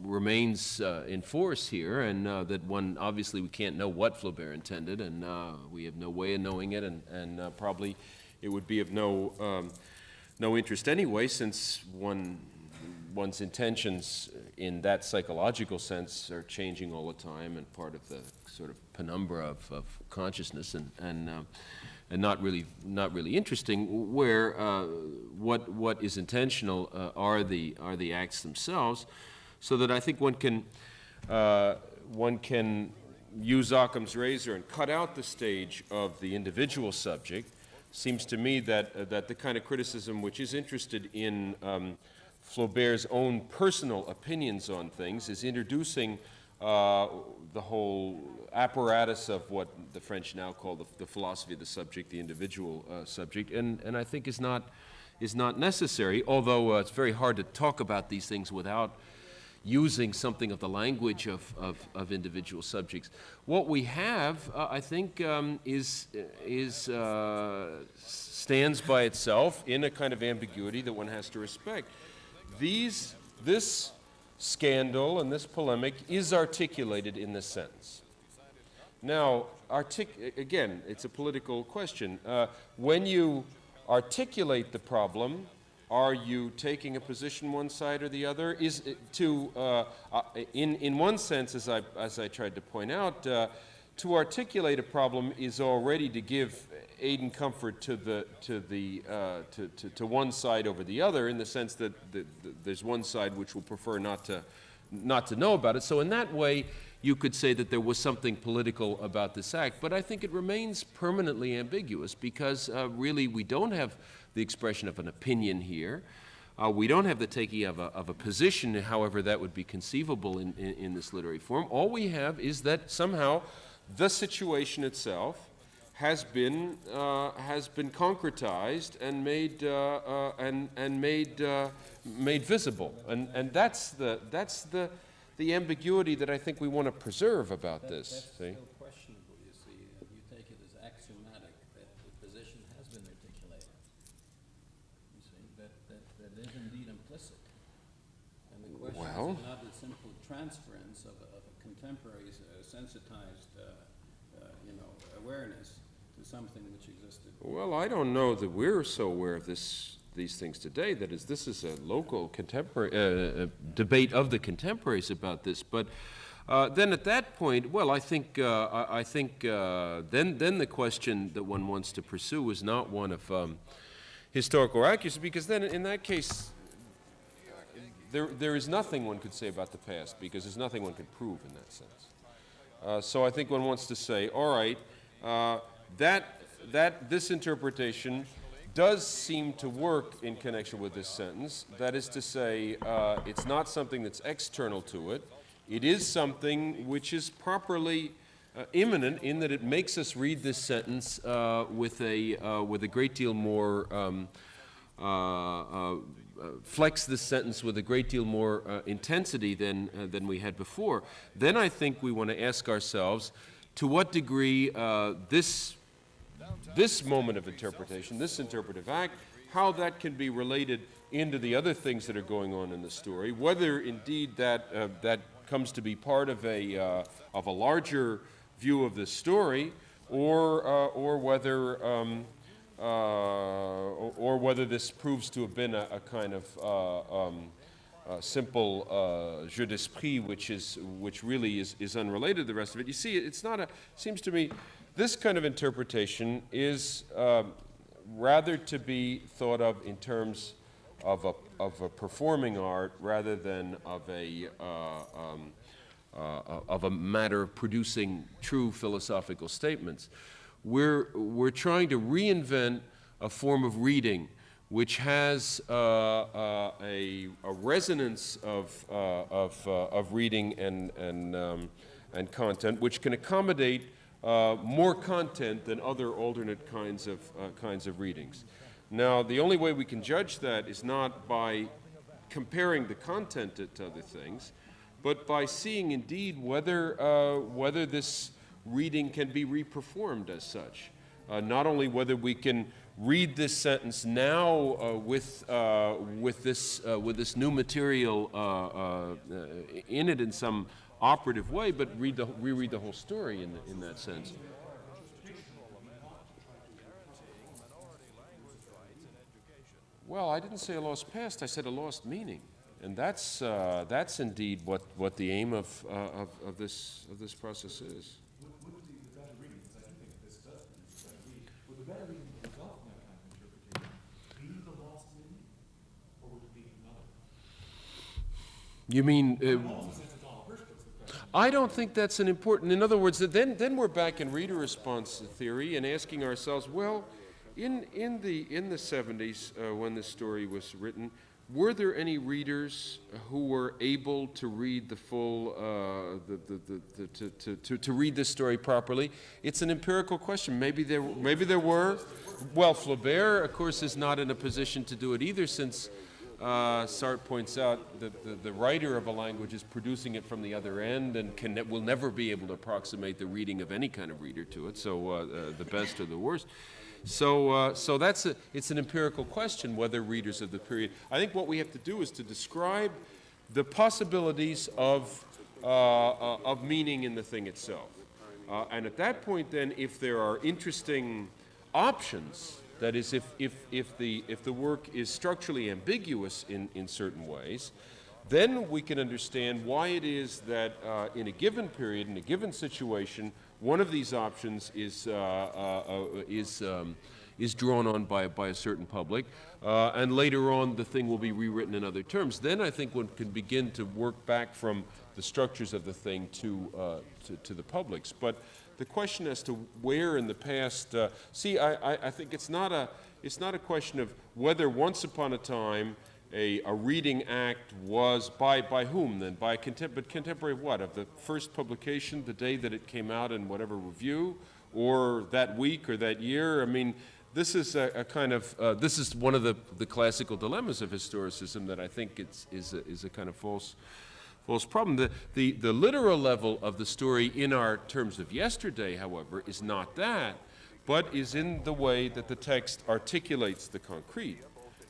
remains in force here, and that obviously we can't know what Flowbear intended, and we have no way of knowing it, and probably it would be of no interest anyway, since one's intentions in that psychological sense are changing all the time and part of the sort of penumbra of consciousness, and not really interesting. Where what is intentional are the acts themselves, so that I think one can use Occam's razor and cut out the stage of the individual subject. Seems to me that the kind of criticism which is interested in Flaubert's own personal opinions on things is introducing the whole apparatus of what the French now call the philosophy of the subject, the individual subject, and I think is not necessary, although it's very hard to talk about these things without using something of the language of individual subjects. What we have, I think, stands by itself in a kind of ambiguity that one has to respect. This scandal and this polemic is articulated in this sentence. Now, again, it's a political question. When you articulate the problem, are you taking a position one side or the other? In one sense, as I tried to point out, to articulate a problem is already to give aid and comfort to one side over the other, in the sense that there's one side which will prefer not to know about it. So in that way, you could say that there was something political about this act, but I think it remains permanently ambiguous, because really we don't have the expression of an opinion here. We don't have the taking of a position, however that would be conceivable in this literary form. All we have is that somehow the situation itself has been concretized and made visible, and that's the ambiguity that I think we want to preserve about this. That's still questionable, you see. You take it as axiomatic that the position has been articulated. You see, that is indeed implicit. And the question is not a simple transference of a contemporary sensitized awareness to something which existed. Well, I don't know that we're so aware of these things today. That is, this is a local contemporary debate of the contemporaries about this. But then at that point, well, I think then the question that one wants to pursue is not one of historical accuracy, because then in that case, there is nothing one could say about the past, because there's nothing one could prove in that sense. So I think one wants to say, all right, that this interpretation does seem to work in connection with this sentence. That is to say, it's not something that's external to it. It is something which is properly imminent in that it makes us read this sentence with a great deal more flex this sentence with a great deal more intensity than we had before. Then I think we want to ask ourselves to what degree this moment of interpretation, this interpretive act, how that can be related into the other things that are going on in the story, whether indeed that comes to be part of a larger view of the story, or whether this proves to have been a kind of simple jeu d'esprit, which really is unrelated to the rest of it. You see, it's not seems to me, this kind of interpretation is rather to be thought of in terms of a performing art rather than of a matter of producing true philosophical statements. We're trying to reinvent a form of reading which has a resonance of reading and content, which can accommodate more content than other alternate kinds of readings. Now, the only way we can judge that is not by comparing the content to other things, but by seeing indeed whether this reading can be reperformed as such. Not only whether we can read this sentence now with this new material in it in some operative way, but reread the whole story in that sense. Well, I didn't say a lost past. I said a lost meaning, and that's indeed what the aim of this process is. Would the better reading, because I do think this does produce better reading, would the better reading result from that kind of interpretation be the lost meaning, or would it be another? You mean? I don't think that's an important. In other words, then we're back in reader response theory and asking ourselves, well, in the 70s when this story was written, were there any readers who were able to read the full to read this story properly? It's an empirical question. Maybe there were. Well, Flowbear, of course, is not in a position to do it either, since Sartre points out that the writer of a language is producing it from the other end and will never be able to approximate the reading of any kind of reader to it. So the best or the worst. So it's an empirical question whether readers of the period. I think what we have to do is to describe the possibilities of meaning in the thing itself, and at that point, then, if there are interesting options, that is, if the work is structurally ambiguous in certain ways, then we can understand why it is that in a given period, in a given situation, one of these options is drawn on by a certain public, and later on the thing will be rewritten in other terms. Then I think one can begin to work back from the structures of the thing to the publics. But the question as to where in the past, I think it's not a question of whether once upon a time a reading act was by whom then? But contemporary of what? Of the first publication, the day that it came out in whatever review, or that week or that year? I mean, this is a kind of this is one of the classical dilemmas of historicism that I think is a kind of false problem. The literal level of the story in our terms of yesterday, however, is not that, but is in the way that the text articulates the concrete.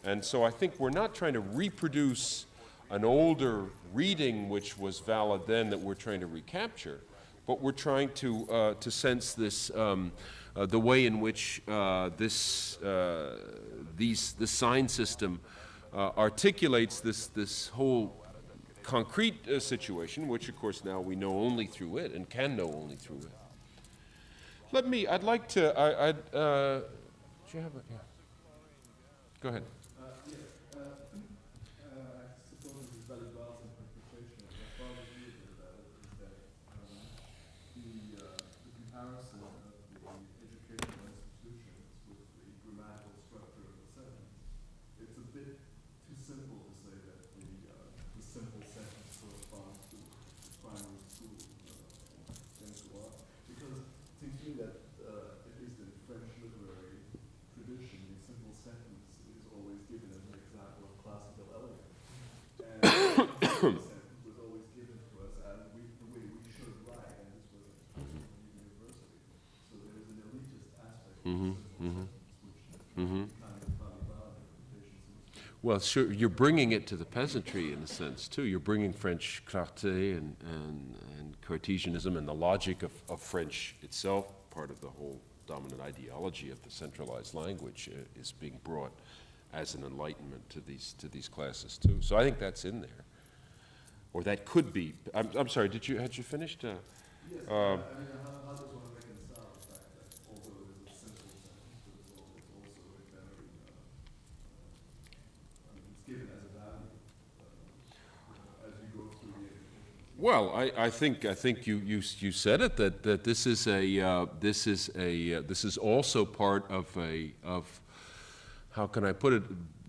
And so I think we're not trying to reproduce an older reading which was valid then that we're trying to recapture, but we're trying to sense this, the way in which this sign system articulates this whole concrete situation, which of course now we know only through it and can know only through it. I'd like to, do you have a, yeah. Go ahead. I suppose it's very well interpretation. As far as you is that the comparison of the educational institutions with the grammatical structure of the sentence, it's a bit too simple to say that the simple sentence corresponds to the primary school and so on, sentence was always given to us as the way we should write, and this was a university. So there was an elitist aspect to the simple sentence, which kind of valid interpretations. Well, sure, you're bringing it to the peasantry in a sense, too. You're bringing French clarté and Cartesianism and the logic of French itself, part of the whole dominant ideology of the centralized language, is being brought as an enlightenment to these classes, too. So I think that's in there. Or that could be. I'm sorry, had you finished? Yes, I mean, how does one reconcile the fact that although it is a simple sentence, it's also a very, I mean, it's given as a value as you go through the education. Well, I think you said it, that this is also part of how can I put it,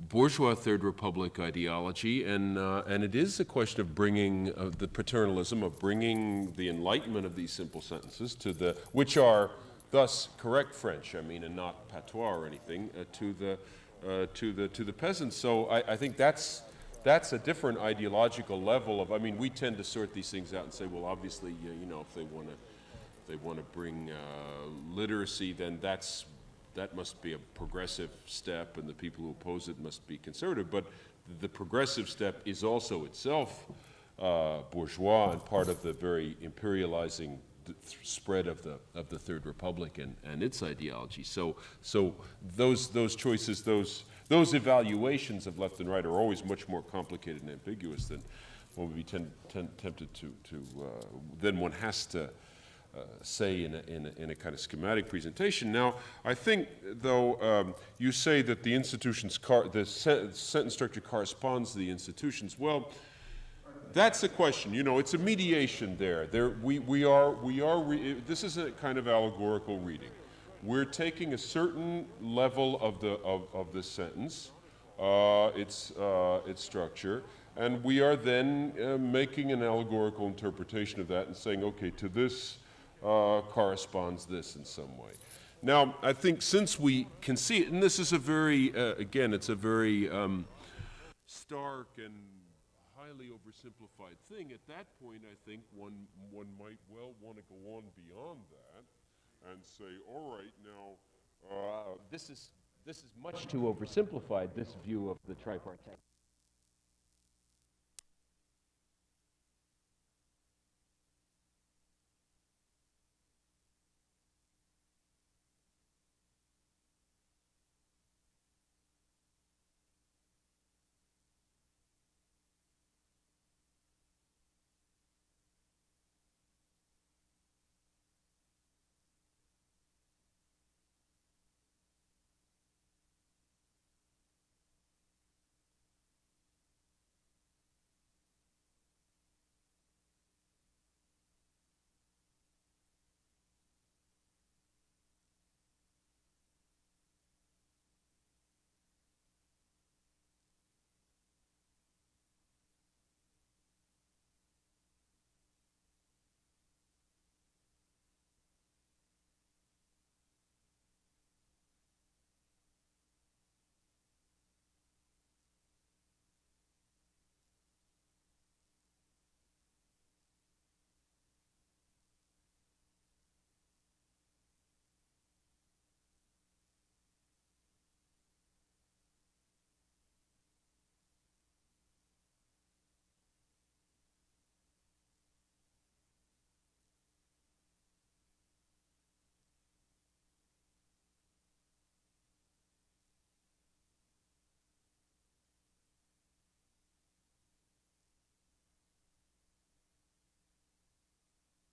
bourgeois Third Republic ideology, and it is a question of bringing the paternalism, of bringing the enlightenment of these simple sentences which are thus correct French, I mean, and not patois or anything, to the peasants. So I think that's a different ideological level of. I mean, we tend to sort these things out and say, well, obviously, if they want to bring literacy, then that must be a progressive step, and the people who oppose it must be conservative. But the progressive step is also itself bourgeois and part of the very imperializing spread of the Third Republic and its ideology. So those choices, those evaluations of left and right are always much more complicated and ambiguous than one would be tempted to then one has to say in a kind of schematic presentation. Now, I think, though, you say that the institutions, the sentence structure corresponds to the institutions. Well, that's a question. It's a mediation there. This is a kind of allegorical reading. We're taking a certain level of the sentence, its structure, and we are then making an allegorical interpretation of that and saying, okay, to this corresponds this in some way. Now, I think since we can see it, and this is a very, again, it's a very stark and highly oversimplified thing, at that point, I think one might well want to go on beyond that and say, all right, now, this is much too oversimplified, this view of the tripartite